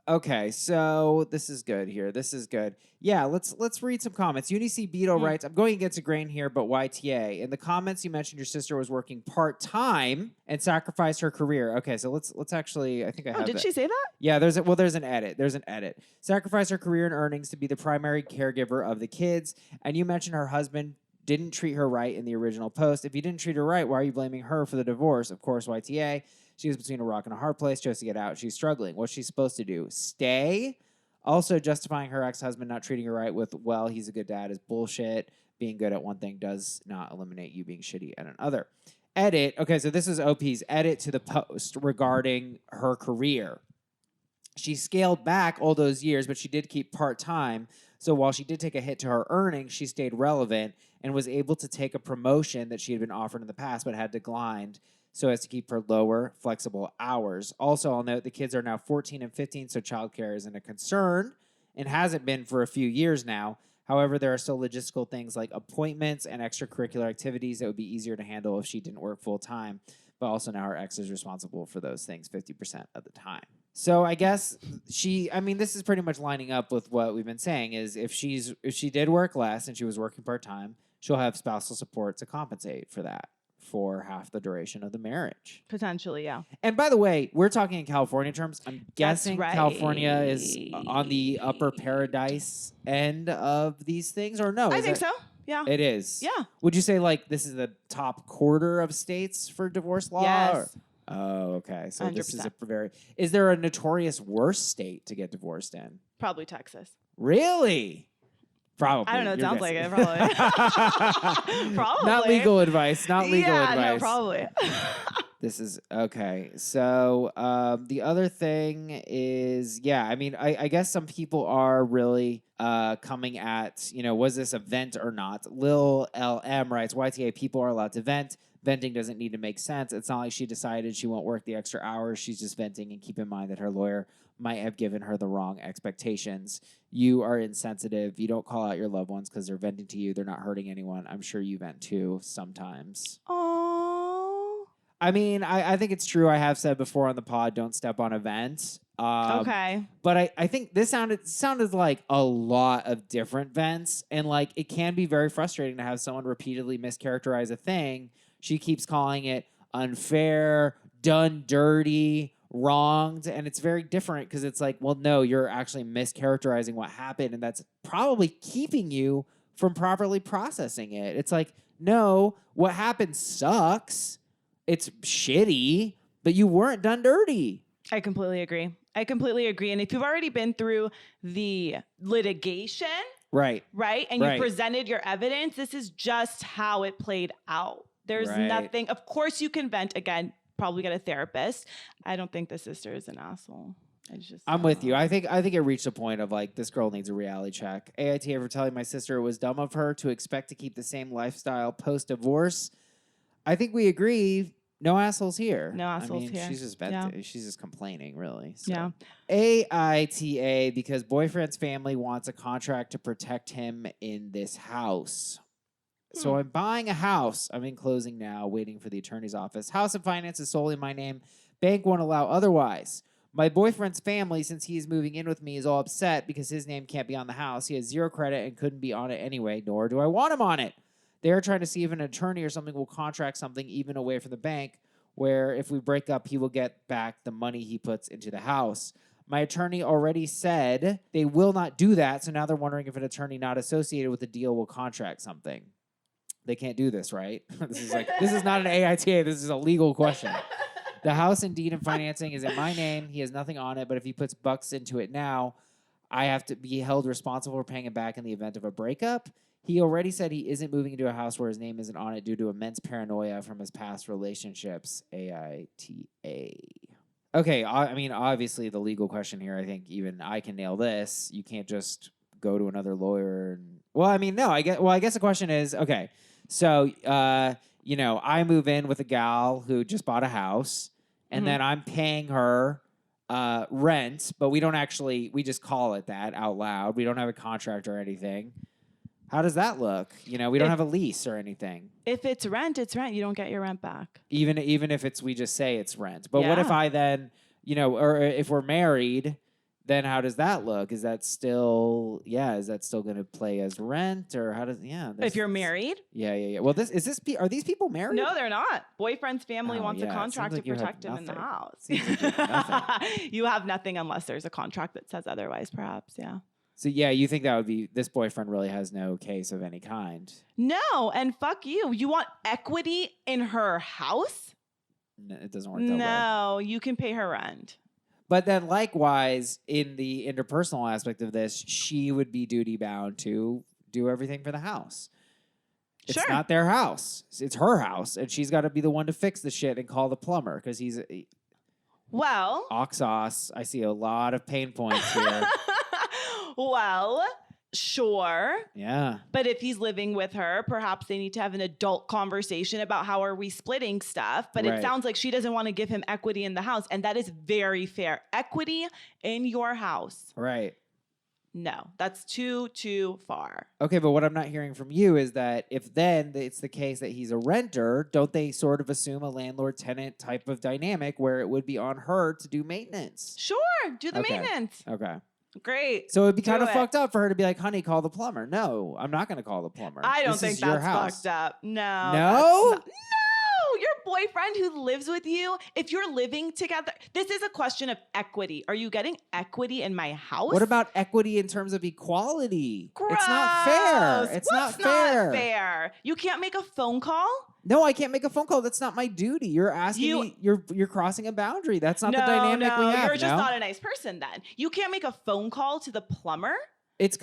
Okay, so this is good here. This is good. Yeah, let's read some comments. UniC Beto writes, I'm going against a grain here, but YTA. In the comments, you mentioned your sister was working part-time and sacrificed her career. Okay, so let's actually, I think I have did she say that? Yeah, there's an edit. There's an edit. Sacrifice her career and earnings to be the primary caregiver of the kids. And you mentioned her husband didn't treat her right in the original post. If you didn't treat her right, why are you blaming her for the divorce? Of course, YTA. She was between a rock and a hard place, chose to get out. She's struggling. What's she supposed to do? Stay? Also, justifying her ex-husband not treating her right with, well, he's a good dad is bullshit. Being good at one thing does not eliminate you being shitty at another. Edit. Okay, so this is OP's edit to the post regarding her career. She scaled back all those years, but she did keep part-time. So while she did take a hit to her earnings, she stayed relevant and was able to take a promotion that she had been offered in the past but had declined so as to keep her lower, flexible hours. Also, I'll note the kids are now 14 and 15, so childcare isn't a concern and hasn't been for a few years now. However, there are still logistical things like appointments and extracurricular activities that would be easier to handle if she didn't work full-time. But also now her ex is responsible for those things 50% of the time. So I guess this is pretty much lining up with what we've been saying is if she did work less and she was working part-time, she'll have spousal support to compensate for that for half the duration of the marriage. Potentially, yeah. And by the way, we're talking in California terms. I'm guessing California is on the upper paradise end of these things, or no? I think so. Yeah. It is. Yeah. Would you say like this is the top quarter of states for divorce law? Yes. Oh, okay. So 100%. This is is there a notorious worse state to get divorced in? Probably Texas. Really? Probably. I don't know. It sounds like it. Probably. Probably. Not legal advice. Not legal advice. Yeah, no, probably. This is okay. So the other thing is, I guess some people are really coming at, was this a vent or not? Lil LM writes, YTA, people are allowed to vent. Venting doesn't need to make sense. It's not like she decided she won't work the extra hours. She's just venting, and keep in mind that her lawyer might have given her the wrong expectations. You are insensitive. You don't call out your loved ones because they're venting to you. They're not hurting anyone. I'm sure you vent too sometimes. Aww. I mean, I think it's true. I have said before on the pod, don't step on events. Okay. But I think this sounded like a lot of different vents. And like it can be very frustrating to have someone repeatedly mischaracterize a thing. She keeps calling it unfair, done dirty, wronged. And it's very different because it's like, well, no, you're actually mischaracterizing what happened. And that's probably keeping you from properly processing it. It's like, no, what happened sucks. It's shitty, but you weren't done dirty. I completely agree. And if you've already been through the litigation, right, and you presented your evidence, this is just how it played out. There's nothing. Of course, you can vent again. Probably get a therapist. I don't think the sister is an asshole. I'm with you. I think it reached a point of like this girl needs a reality check. AITA ever telling my sister it was dumb of her to expect to keep the same lifestyle post divorce. I think we agree. No assholes here. Here. She's just venting. Yeah. She's just complaining, really. So. Yeah. AITA, because boyfriend's family wants a contract to protect him in this house. So I'm buying a house. I'm in closing now, waiting for the attorney's office. House and finance is solely in my name. Bank won't allow otherwise. My boyfriend's family, since he is moving in with me, is all upset because his name can't be on the house. He has zero credit and couldn't be on it anyway, nor do I want him on it. They're trying to see if an attorney or something will contract something even away from the bank, where if we break up, he will get back the money he puts into the house. My attorney already said they will not do that, so now they're wondering if an attorney not associated with the deal will contract something. They can't do this, right? This is not an AITA. This is a legal question. The house and deed and financing is in my name. He has nothing on it, but if he puts bucks into it now, I have to be held responsible for paying it back in the event of a breakup. He already said he isn't moving into a house where his name isn't on it due to immense paranoia from his past relationships. AITA. Okay, obviously the legal question here, I think even I can nail this. You can't just go to another lawyer. I guess the question is, okay, so, I move in with a gal who just bought a house, and then I'm paying her rent, but we just call it that out loud. We don't have a contract or anything. How does that look? We don't have a lease or anything. If it's rent, it's rent. You don't get your rent back. Even if we just say it's rent. But what if I then, or if we're married, then how does that look? Is that still going to play as rent, or how does if you're married? Yeah. Well, are these people married? No, they're not. Boyfriend's family wants a contract to protect him in the house. Seems like you have nothing. You have nothing unless there's a contract that says otherwise, perhaps. Yeah. So yeah, you think that would be this boyfriend really has no case of any kind? No, and fuck you. You want equity in her house? No, it doesn't work that way. No, you can pay her rent. But then likewise, in the interpersonal aspect of this, she would be duty bound to do everything for the house. It's not their house. It's her house. And she's got to be the one to fix the shit and call the plumber because he's... Well... Oxos. I see a lot of pain points here. Well... Sure. Yeah. But if he's living with her, perhaps they need to have an adult conversation about how are we splitting stuff. But it sounds like she doesn't want to give him equity in the house. And that is very fair. Equity in your house. Right. No, that's too far. Okay, but what I'm not hearing from you is that if then it's the case that he's a renter, don't they sort of assume a landlord-tenant type of dynamic where it would be on her to do maintenance? Sure. Do the maintenance. Okay. Great. So it'd be kind of fucked up for her to be like, honey, call the plumber. No, I'm not going to call the plumber. I don't think that's fucked up. No. No? No. Your boyfriend who lives with you, if you're living together, this is a question of equity. Are you getting equity in my house? What about equity in terms of equality? Gross. It's not fair. It's not fair. You can't make a phone call? No, I can't make a phone call. That's not my duty. You're asking me. You're crossing a boundary. That's not the dynamic we have. You're just not a nice person then. You can't make a phone call to the plumber?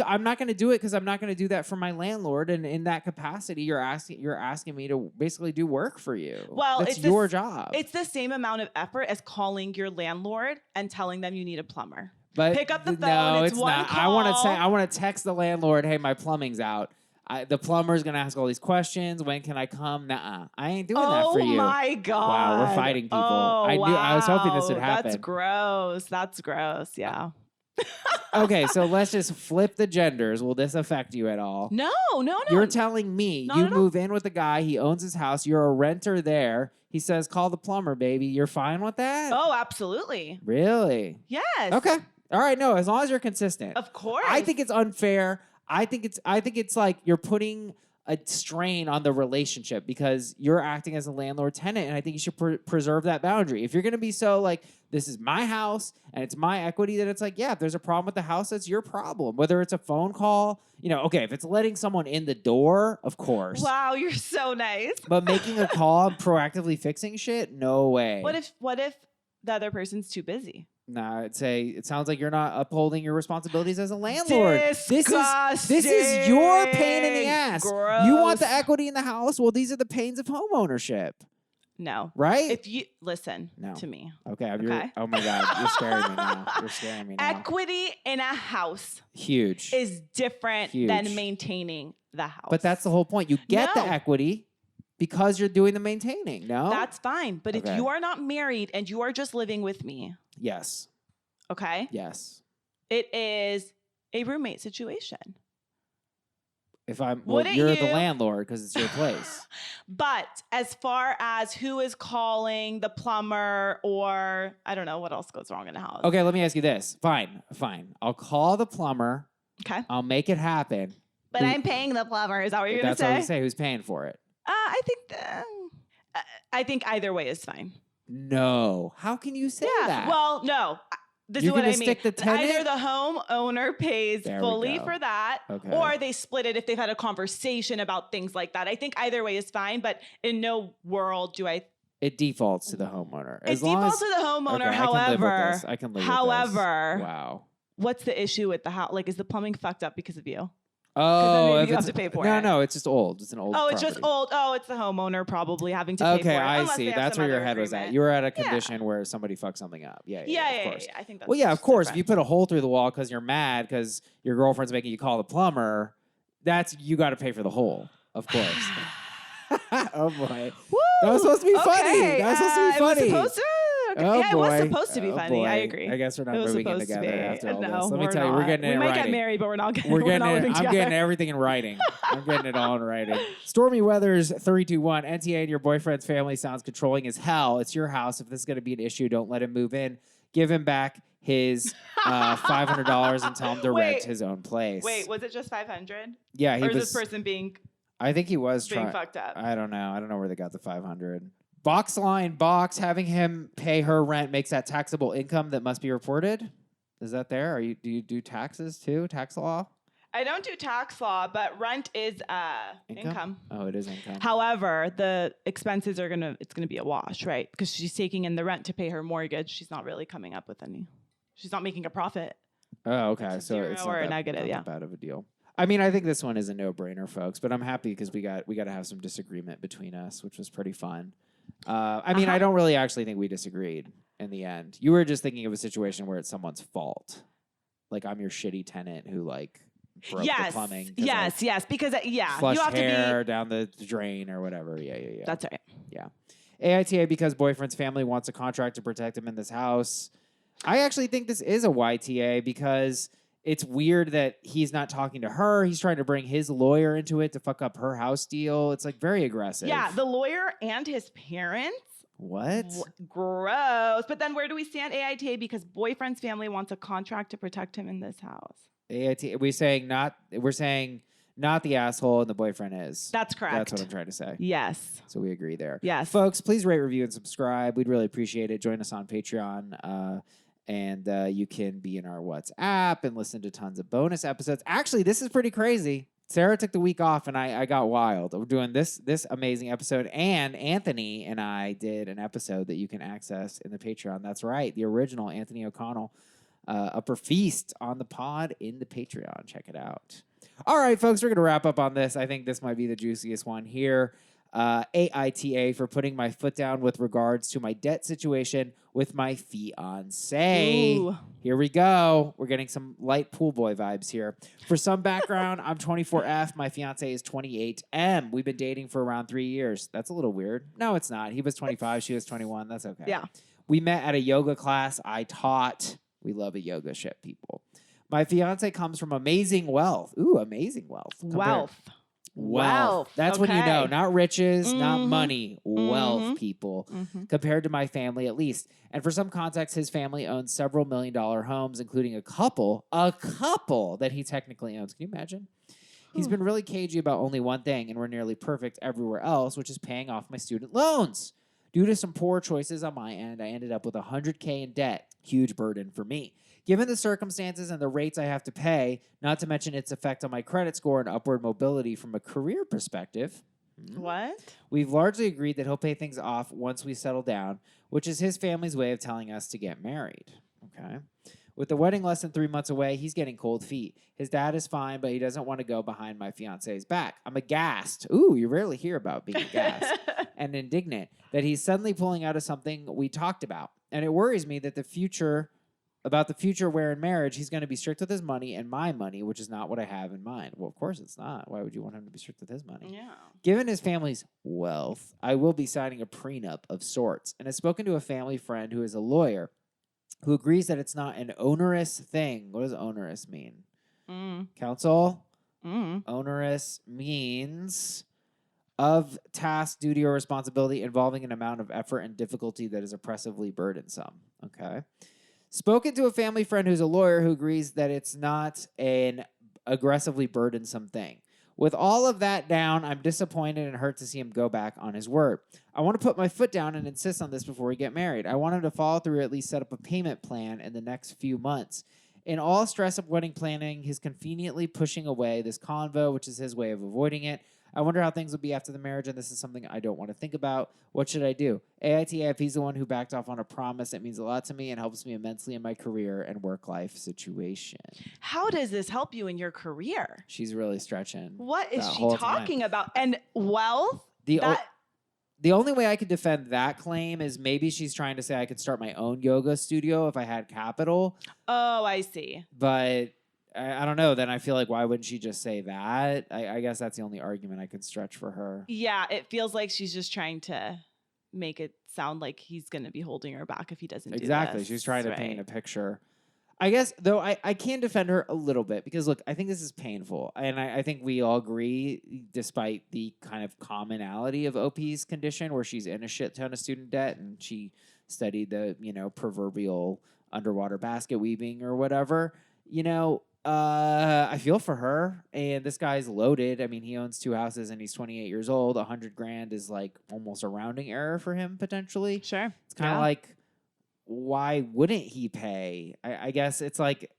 I'm not going to do it because I'm not going to do that for my landlord. And in that capacity, you're asking me to basically do work for you. Well, it's your job. It's the same amount of effort as calling your landlord and telling them you need a plumber. But pick up the phone. No, it's one not. Call. I want to text the landlord, hey, my plumbing's out. The plumber's going to ask all these questions. When can I come? Nuh-uh. I ain't doing that for you. Oh, my God. Wow, we're fighting people. I was hoping this would happen. That's gross. Yeah. Okay, so let's just flip the genders. Will this affect you at all? No. You're telling me you move in with a guy. He owns his house. You're a renter there. He says, call the plumber, baby. You're fine with that? Oh, absolutely. Really? Yes. Okay. All right. No, as long as you're consistent. Of course. I think it's unfair. I think it's like you're putting a strain on the relationship because you're acting as a landlord tenant, and I think you should preserve that boundary. If you're going to be so like, this is my house and it's my equity, then it's like, yeah, if there's a problem with the house, that's your problem. Whether it's a phone call, okay, if it's letting someone in the door, of course. Wow, you're so nice. But making a call and proactively fixing shit, no way. What if the other person's too busy? Nah, it sounds like you're not upholding your responsibilities as a landlord. Disgusting. This is your pain in the ass. Gross. You want the equity in the house? Well, these are the pains of home ownership. No. Right? If you listen to me. Okay. Oh my God. You're scaring me now. Equity in a house. Huge. Is different than maintaining the house. But that's the whole point. You get the equity because you're doing the maintaining. No? That's fine. But if you are not married and you are just living with me. Yes. Okay? Yes. It is a roommate situation. If you're the landlord because it's your place. But as far as who is calling the plumber or I don't know what else goes wrong in the house. Okay, let me ask you this. Fine. I'll call the plumber. Okay. I'll make it happen. But I'm paying the plumber. Is that what you're going to say? That's what you say. Who's paying for it? I think either way is fine. No. How can you say that? Well, no. This You're is what I mean. Stick the tenant? Either the homeowner pays fully for that, or they split it if they've had a conversation about things like that. I think either way is fine, but in no world do I. It defaults to the homeowner. It defaults to the homeowner. However, I can live with this. Wow. What's the issue with the house? Like, is the plumbing fucked up because of you? Oh, you have to pay for it. No, it's just old. It's an old. Oh, it's just old. Oh, it's the homeowner probably having to pay for it. Okay, I see. That's where your head was at. You were at a condition where somebody fucked something up. Yeah, of course. I think that's of course. If you put a hole through the wall because you're mad because your girlfriend's making you call the plumber, you got to pay for the hole, of course. Oh boy, woo! That was supposed to be funny. That was supposed to be funny. It was supposed to. Oh, yeah, it was supposed to be funny. Boy. I agree. I guess we're not moving in together after all this. Let me we're tell you, we're getting it in writing. We might writing. get married, but we're not getting. I'm getting everything in writing. I'm getting it all in writing. Stormy Weathers 321 NTA and your boyfriend's family sounds controlling as hell. It's your house. If this is going to be an issue, don't let him move in. give him back his $500 and tell him to rent his own place. Wait, was it just $500? Yeah, or is this person being? I think he was being fucked up. I don't know where they got the $500. Box, having him pay her rent makes that taxable income that must be reported. Is that there? Do you do taxes too? Tax law? I don't do tax law, but rent is income. Oh, it is income. However, the expenses it's gonna be a wash, right? Because she's taking in the rent to pay her mortgage. She's not really coming up with any. She's not making a profit. Oh, okay. So it's not a negative, not that bad of a deal. I mean, I think this one is a no-brainer, folks. But I'm happy because we got to have some disagreement between us, which was pretty fun. I mean, I don't really actually think we disagreed in the end. You were just thinking of a situation where it's someone's fault. Like I'm your shitty tenant who like broke the plumbing. Yes. Because flushed you have hair to be down the drain or whatever. Yeah. That's right. Yeah. AITA because boyfriend's family wants a contract to protect him in this house. I actually think this is a YTA because it's weird that he's not talking to her. He's trying to bring his lawyer into it to fuck up her house deal. It's like very aggressive. Yeah, the lawyer and his parents. What? Gross. But then where do we stand, AITA? Because boyfriend's family wants a contract to protect him in this house. AITA, we're saying not the asshole and the boyfriend is. That's correct. That's what I'm trying to say. Yes. So we agree there. Yes. Folks, please rate, review, and subscribe. We'd really appreciate it. Join us on Patreon. And you can be in our WhatsApp and listen to tons of bonus episodes. Actually, this is pretty crazy. Sarah took the week off, and I got wild. We're doing this amazing episode, and Anthony and I did an episode that you can access in the Patreon. That's right, the original Anthony O'Connell Upper Feast on the pod in the Patreon. Check it out. All right, folks, we're going to wrap up on this. I think this might be the juiciest one here. AITA for putting my foot down with regards to my debt situation with my fiance. Ooh. Here we go. We're getting some light pool boy vibes here. For some background, I'm 24F. My fiance is 28M. We've been dating for around 3 years. That's a little weird. No, it's not. He was 25. She was 21. That's okay. Yeah. We met at a yoga class I taught. We love a yoga shit, people. My fiance comes from amazing wealth. Ooh, amazing wealth. Wealth. That's when you know. Not riches, not money. Wealth, people. Compared to my family, at least. And for some context, his family owns several $1 million homes, including a couple that he technically owns. Can you imagine? He's been really cagey about only one thing, and we're nearly perfect everywhere else, which is paying off my student loans. Due to some poor choices on my end, I ended up with $100K in debt. Huge burden for me. Given the circumstances and the rates I have to pay, not to mention its effect on my credit score and upward mobility from a career perspective. What? We've largely agreed that he'll pay things off once we settle down, which is his family's way of telling us to get married. Okay. With the wedding less than 3 months away, he's getting cold feet. His dad is fine, but he doesn't want to go behind my fiance's back. I'm aghast. Ooh, you rarely hear about being aghast. And indignant that he's suddenly pulling out of something we talked about. And it worries me that the future where in marriage, he's going to be strict with his money and my money, which is not what I have in mind. Well, of course it's not. Why would you want him to be strict with his money? Yeah. Given his family's wealth, I will be signing a prenup of sorts. And I've spoken to a family friend who is a lawyer who agrees that it's not an onerous thing. What does onerous mean? Counsel? Onerous means of task, duty, or responsibility involving an amount of effort and difficulty that is oppressively burdensome. Okay. Spoken to a family friend who's a lawyer who agrees that it's not an aggressively burdensome thing. With all of that down, I'm disappointed and hurt to see him go back on his word. I want to put my foot down and insist on this before we get married. I want him to follow through or at least set up a payment plan in the next few months. In all stress of wedding planning, he's conveniently pushing away this convo, which is his way of avoiding it. I wonder how things will be after the marriage, and this is something I don't want to think about. What should I do? AITA, if he's the one who backed off on a promise, it means a lot to me and helps me immensely in my career and work-life situation. How does this help you in your career? She's really stretching. What is she talking about? And wealth? The only way I could defend that claim is maybe she's trying to say I could start my own yoga studio if I had capital. Oh, I see. But I don't know. Then I feel like why wouldn't she just say that? I guess that's the only argument I could stretch for her. Yeah, it feels like she's just trying to make it sound like he's going to be holding her back if he doesn't do this. Exactly. She's trying to paint a picture. I guess, though, I can defend her a little bit because, look, I think this is painful. And I think we all agree, despite the kind of commonality of OP's condition where she's in a shit ton of student debt and she studied the, proverbial underwater basket weaving or whatever, I feel for her. And this guy's loaded. I mean, he owns 2 houses and he's 28 years old. $100,000 is like almost a rounding error for him potentially. Sure. It's kind of like, why wouldn't he pay? I guess it's like,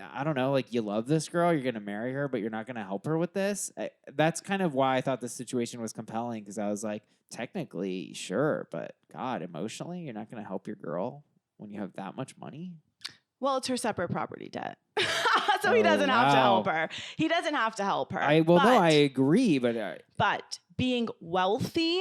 I don't know, like you love this girl, you're going to marry her, but you're not going to help her with this. That's kind of why I thought this situation was compelling, because I was like, technically, sure, but God, emotionally, you're not going to help your girl when you have that much money? Well, it's her separate property debt. So he doesn't have to help her. He doesn't have to help her. I agree, but... but being wealthy...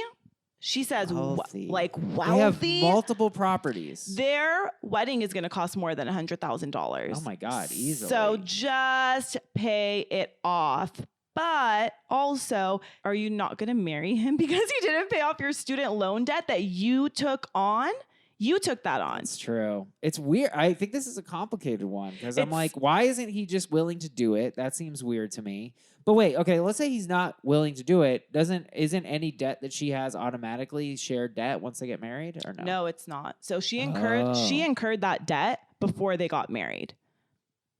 She says, wealthy. Wealthy. They have multiple properties. Their wedding is going to cost more than $100,000. Oh my God, easily. So just pay it off. But also, are you not going to marry him because he didn't pay off your student loan debt that you took on? You took that on. It's true. It's weird. I think this is a complicated one because I'm like, why isn't he just willing to do it? That seems weird to me. But wait, okay, let's say he's not willing to do it. Isn't any debt that she has automatically shared debt once they get married, or no? No, it's not. So she incurred that debt before they got married.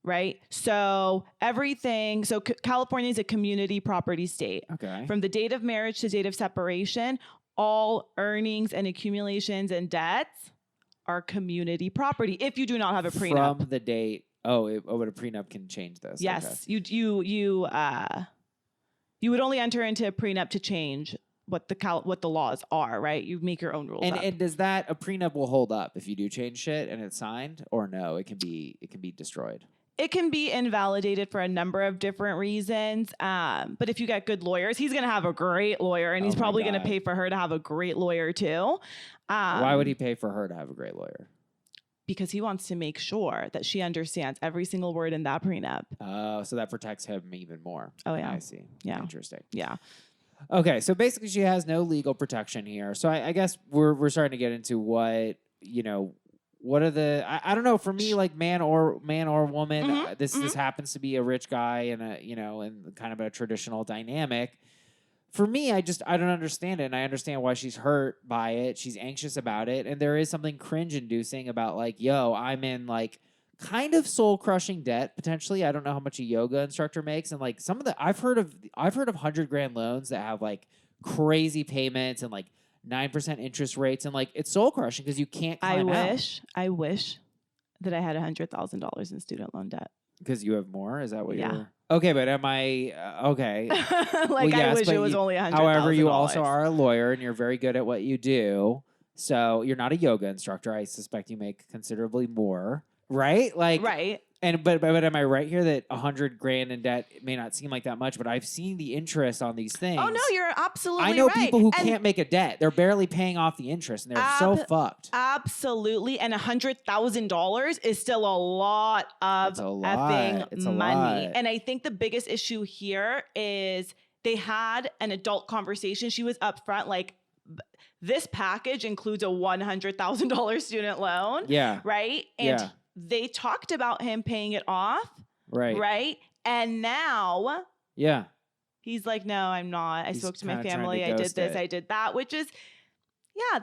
Right? So California is a community property state. Okay. From the date of marriage to date of separation, all earnings and accumulations and debts are community property if you do not have a prenup. From the date. But a prenup can change this. Yes. Okay. You would only enter into a prenup to change what the laws are, right? You make your own rules. And does a prenup will hold up if you do change shit and it's signed, or no, it can be destroyed? It can be invalidated for a number of different reasons. But if you get good lawyers, he's going to have a great lawyer, and he's probably going to pay for her to have a great lawyer too. Why would he pay for her to have a great lawyer? Because he wants to make sure that she understands every single word in that prenup. Oh, so that protects him even more. Oh, yeah. I see. Yeah. Interesting. Yeah. Okay, so basically she has no legal protection here. So I guess we're starting to get into what are the I don't know, for me, like man or woman, this happens to be a rich guy and in kind of a traditional dynamic. For me, I don't understand it, and I understand why she's hurt by it. She's anxious about it, and there is something cringe-inducing about like, yo, I'm in like kind of soul-crushing debt potentially. I don't know how much a yoga instructor makes, and like some of the I've heard of $100,000 loans that have like crazy payments and like 9% interest rates, and like it's soul-crushing because you can't climb out. I wish that I had $100,000 in student loan debt. Because you have more? Is that what you're... Okay, but am I... okay. I wish it was only $100,000. However, you also are a lawyer, and you're very good at what you do. So you're not a yoga instructor. I suspect you make considerably more. Right? Right. But am I right here that $100,000 in debt may not seem like that much, but I've seen the interest on these things. Oh no, you're absolutely right. I know people who can't make a debt. They're barely paying off the interest, and they're so fucked. Absolutely, and $100,000 is still a lot of effing money. And I think the biggest issue here is they had an adult conversation. She was upfront, like, this package includes a $100,000 student loan. Yeah. Right. And they talked about him paying it off. Right. Right. And now. Yeah. He's like, no, I'm not. I spoke to my family. I did this. I did that, which is,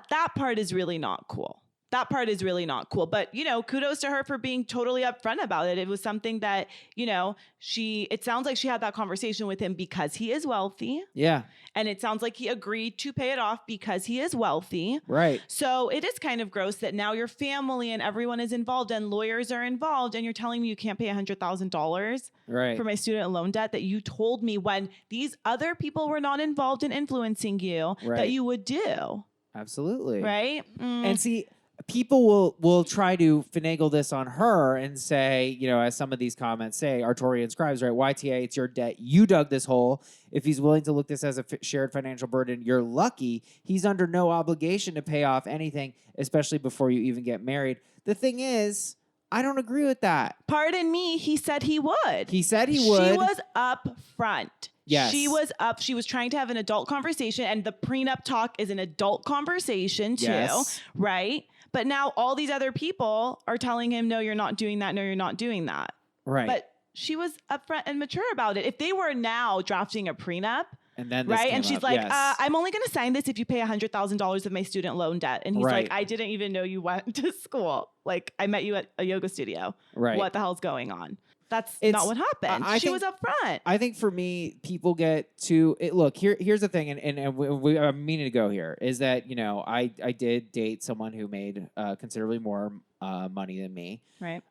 that part is really not cool. That part is really not cool. But, kudos to her for being totally upfront about it. It was something that, it sounds like she had that conversation with him because he is wealthy. Yeah. And it sounds like he agreed to pay it off because he is wealthy. Right. So it is kind of gross that now your family and everyone is involved and lawyers are involved, and you're telling me you can't pay $100,000 for my student loan debt that you told me when these other people were not involved in influencing you that you would do. Absolutely. Right. And see, people will try to finagle this on her and say, as some of these comments say, Artorian scribes, right? YTA, it's your debt. You dug this hole. If he's willing to look this as a shared financial burden, you're lucky. He's under no obligation to pay off anything, especially before you even get married. The thing is, I don't agree with that. Pardon me. He said he would. He said he would. She was up front. Yes. She was trying to have an adult conversation, and the prenup talk is an adult conversation too, right? But now all these other people are telling him, no, you're not doing that. No, you're not doing that. Right. But she was upfront and mature about it. If they were now drafting a prenup, And then right? And she's up. like, yes. I'm only going to sign this if you pay $100,000 of my student loan debt. And he's like, I didn't even know you went to school. Like, I met you at a yoga studio. Right. What the hell's going on? That's not what happened. She was up front. I think for me, people get to it. Look, here's the thing, and I'm meaning to go here is that, you know, I did date someone who made considerably more money than me. Right.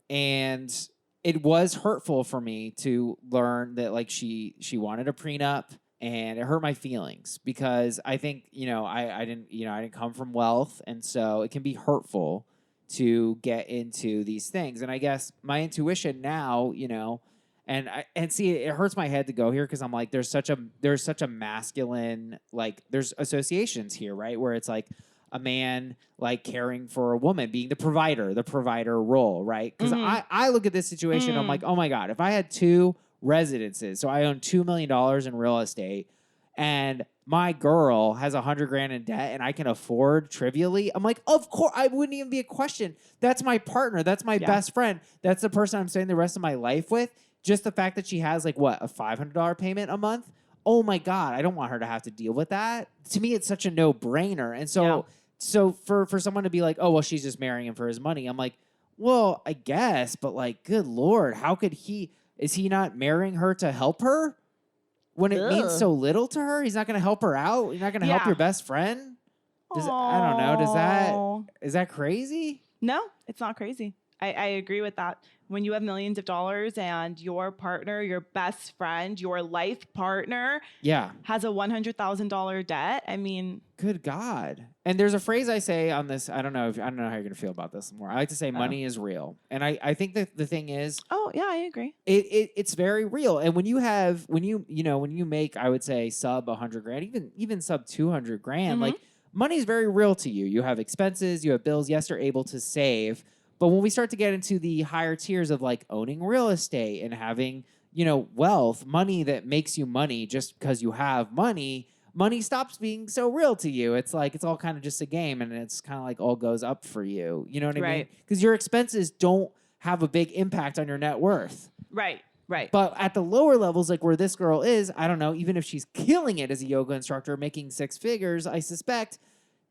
And it was hurtful for me to learn that, like, she wanted a prenup, and it hurt my feelings because I think, you know, I didn't come from wealth, and so it can be hurtful to get into these things. And I guess my intuition now, you know, and see, it hurts my head to go here because I'm like, there's such a masculine, like, there's associations here, right? Where it's like a man like caring for a woman, being the provider role, right? Because I look at this situation, I'm like, oh my God, if I had 2 residences, so I own $2 million in real estate, and my girl has $100,000 in debt and I can afford trivially, I'm like, of course, I wouldn't even be a question. That's my partner. That's my best friend. That's the person I'm spending the rest of my life with. Just the fact that she has like what, a $500 payment a month. Oh my God, I don't want her to have to deal with that. To me, it's such a no-brainer. And so for someone to be like, oh, well, she's just marrying him for his money. I'm like, well, I guess, but like, good Lord, how could is he not marrying her to help her? When it means so little to her, he's not going to help her out. You're not going to help your best friend. I don't know. Is that crazy? No, it's not crazy. I agree with that. When you have millions of dollars and your partner, your best friend, your life partner, has a $100,000 debt, I mean, good God. And there's a phrase I say on this. I don't know how you're going to feel about this more. I like to say money is real. And I think that the thing is, I agree. It's very real. And when you make, I would say, sub $100,000, even sub $200,000, like, money is very real to you. You have expenses, you have bills. Yes, you're able to save. But when we start to get into the higher tiers of like owning real estate and having, you know, wealth, money that makes you money just because you have money stops being so real to you. It's like, it's all kind of just a game, and it's kind of like all goes up for you. You know what I mean? Because your expenses don't have a big impact on your net worth. Right. But at the lower levels, like where this girl is, I don't know, even if she's killing it as a yoga instructor, making 6 figures, I suspect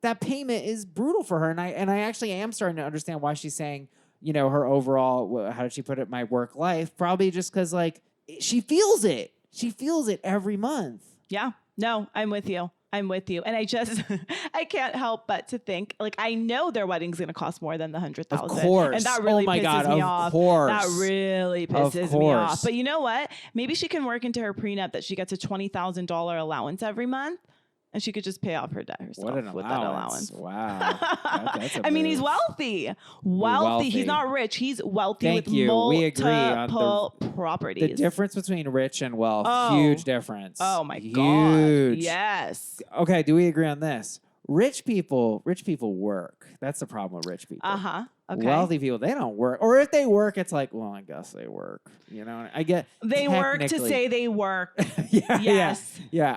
that payment is brutal for her. And I actually am starting to understand why she's saying, you know, her overall, how did she put it, my work life? Probably just because, like, she feels it. She feels it every month. Yeah. No, I'm with you. And I can't help but to think, like, I know their wedding's going to cost more than the $100,000. Of course. And that really pisses me off. Of course. That really pisses me off. But you know what? Maybe she can work into her prenup that she gets a $20,000 allowance every month. And she could just pay off her debt herself with that allowance. Wow. That's I mean, he's wealthy. Wealthy. He's not rich. He's wealthy with multiple properties. The difference between rich and wealth, huge difference. Oh, my God. Yes. Okay, do we agree on this? Rich people work. That's the problem with rich people. Okay. Wealthy people, they don't work. Or if they work, it's like, well, I guess they work. You know, I get they work to say they work. Yeah.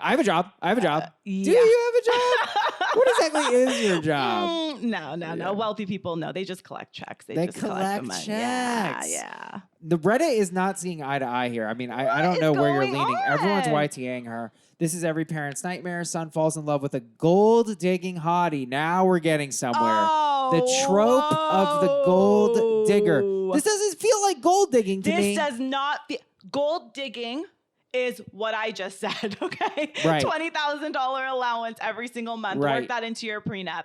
I have a job. Do you have a job? What exactly is your job? No. Wealthy people, no. They just collect checks. They just collect the money. Checks. Yeah. The Reddit is not seeing eye to eye here. I mean, I don't know where you're leaning. On? Everyone's YTAing her. This is every parent's nightmare. Son falls in love with a gold-digging hottie. Now we're getting somewhere. The trope of the gold digger. This doesn't feel like gold digging to me. This does not feel... Gold digging is what I just said, okay? Right. $20,000 allowance every single month. Right. Work that into your prenup.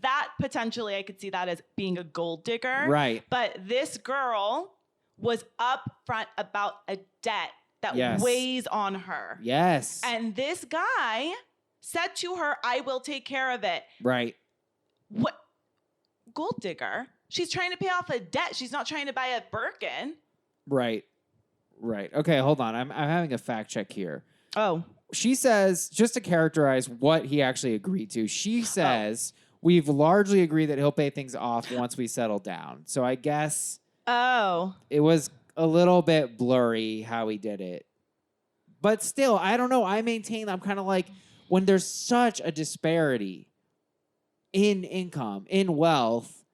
That, potentially, I could see that as being a gold digger. Right. But this girl was upfront about a debt that weighs on her. Yes. And this guy said to her, I will take care of it. Right. What? Gold digger? She's trying to pay off a debt. She's not trying to buy a Birkin. Right. Okay, hold on. I'm having a fact check here. Oh. She says, just to characterize what he actually agreed to, she says, we've largely agreed that he'll pay things off once we settle down. So I guess it was a little bit blurry how he did it. But still, I don't know. I maintain I'm kind of like, when there's such a disparity in income, in wealth,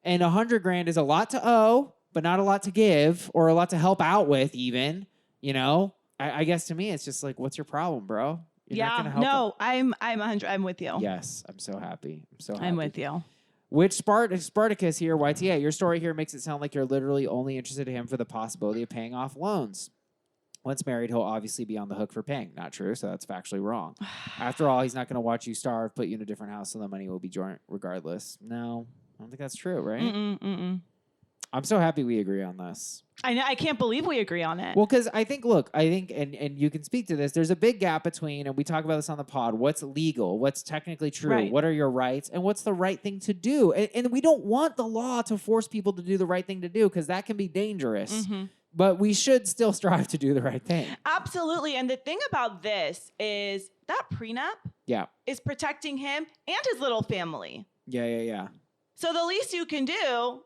and $100,000 is a lot to owe, but not a lot to give, or a lot to help out with even, you know? I guess to me, it's just like, what's your problem, bro? You're not gonna help him. I'm 100. I'm with you. Yes, I'm so happy. I'm with you. Which Spartacus here, YTA, your story here makes it sound like you're literally only interested in him for the possibility of paying off loans. Once married, he'll obviously be on the hook for paying. Not true, so that's factually wrong. After all, he's not going to watch you starve, put you in a different house, so the money will be joint regardless. No, I don't think that's true, right? I'm so happy we agree on this. I know. I can't believe we agree on it. Well, because I think, and you can speak to this, there's a big gap between, and we talk about this on the pod, what's legal, what's technically true, right. What are your rights, and what's the right thing to do. And we don't want the law to force people to do the right thing to do, because that can be dangerous. But we should still strive to do the right thing. Absolutely. And the thing about this is that prenup is protecting him and his little family. Yeah. So the least you can do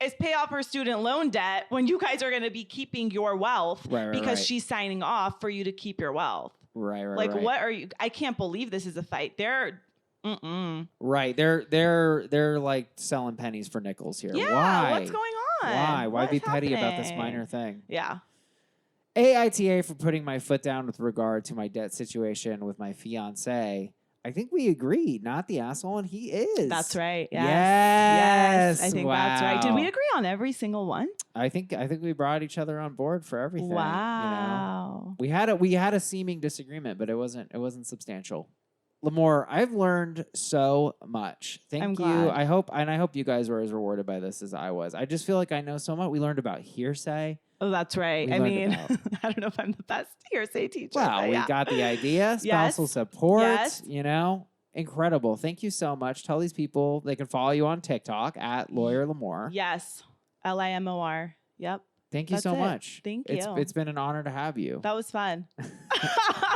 is pay off her student loan debt when you guys are going to be keeping your wealth because she's signing off for you to keep your wealth. Right. What are you? I can't believe this is a fight. Right. They're like selling pennies for nickels here. Yeah. Why? What's going on? Why? Why what be is petty happening? about this minor thing? Yeah. AITA for putting my foot down with regard to my debt situation with my fiance. I think we agreed, not the asshole, and he is. That's right. Yes. I think that's right. Did we agree on every single one? I think we brought each other on board for everything. Wow. You know? We had a seeming disagreement, but it wasn't substantial. Lamore, I've learned so much. Thank you. Glad. I hope you guys were as rewarded by this as I was. I just feel like I know so much. We learned about hearsay. Oh, that's right. I mean, I don't know if I'm the best hearsay teacher. Well, we got the idea. Spousal support, incredible. Thank you so much. Tell these people they can follow you on TikTok at Lawyer Lamore. Yes. LIMOR. Yep. Thank you so much. Thank you. It's been an honor to have you. That was fun.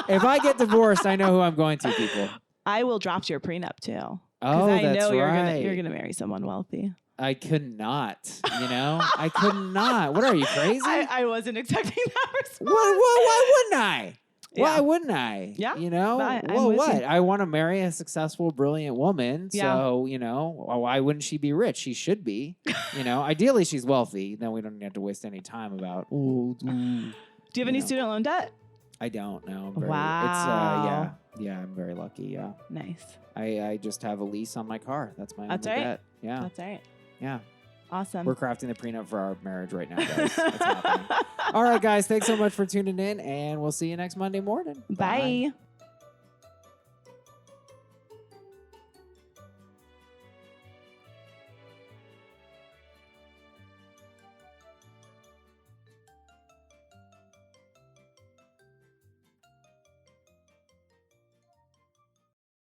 If I get divorced, I know who I'm going to, people. I will draft your prenup too. Oh, that's I know right. you're gonna marry someone wealthy. I could not, I could not. What are you, crazy? I wasn't expecting that response. Why wouldn't I? Yeah. Why wouldn't I? Yeah. What? I want to marry a successful, brilliant woman. Yeah. So, why wouldn't she be rich? She should be. Ideally she's wealthy. Then we don't have to waste any time about. Do you have any student loan debt? I don't know. Wow. Yeah, I'm very lucky. Yeah. Nice. I just have a lease on my car. That's my only right. debt. Yeah. That's right. Yeah. Awesome. We're crafting the prenup for our marriage right now, guys. It's happening. All right, guys. Thanks so much for tuning in, and we'll see you next Monday morning. Bye.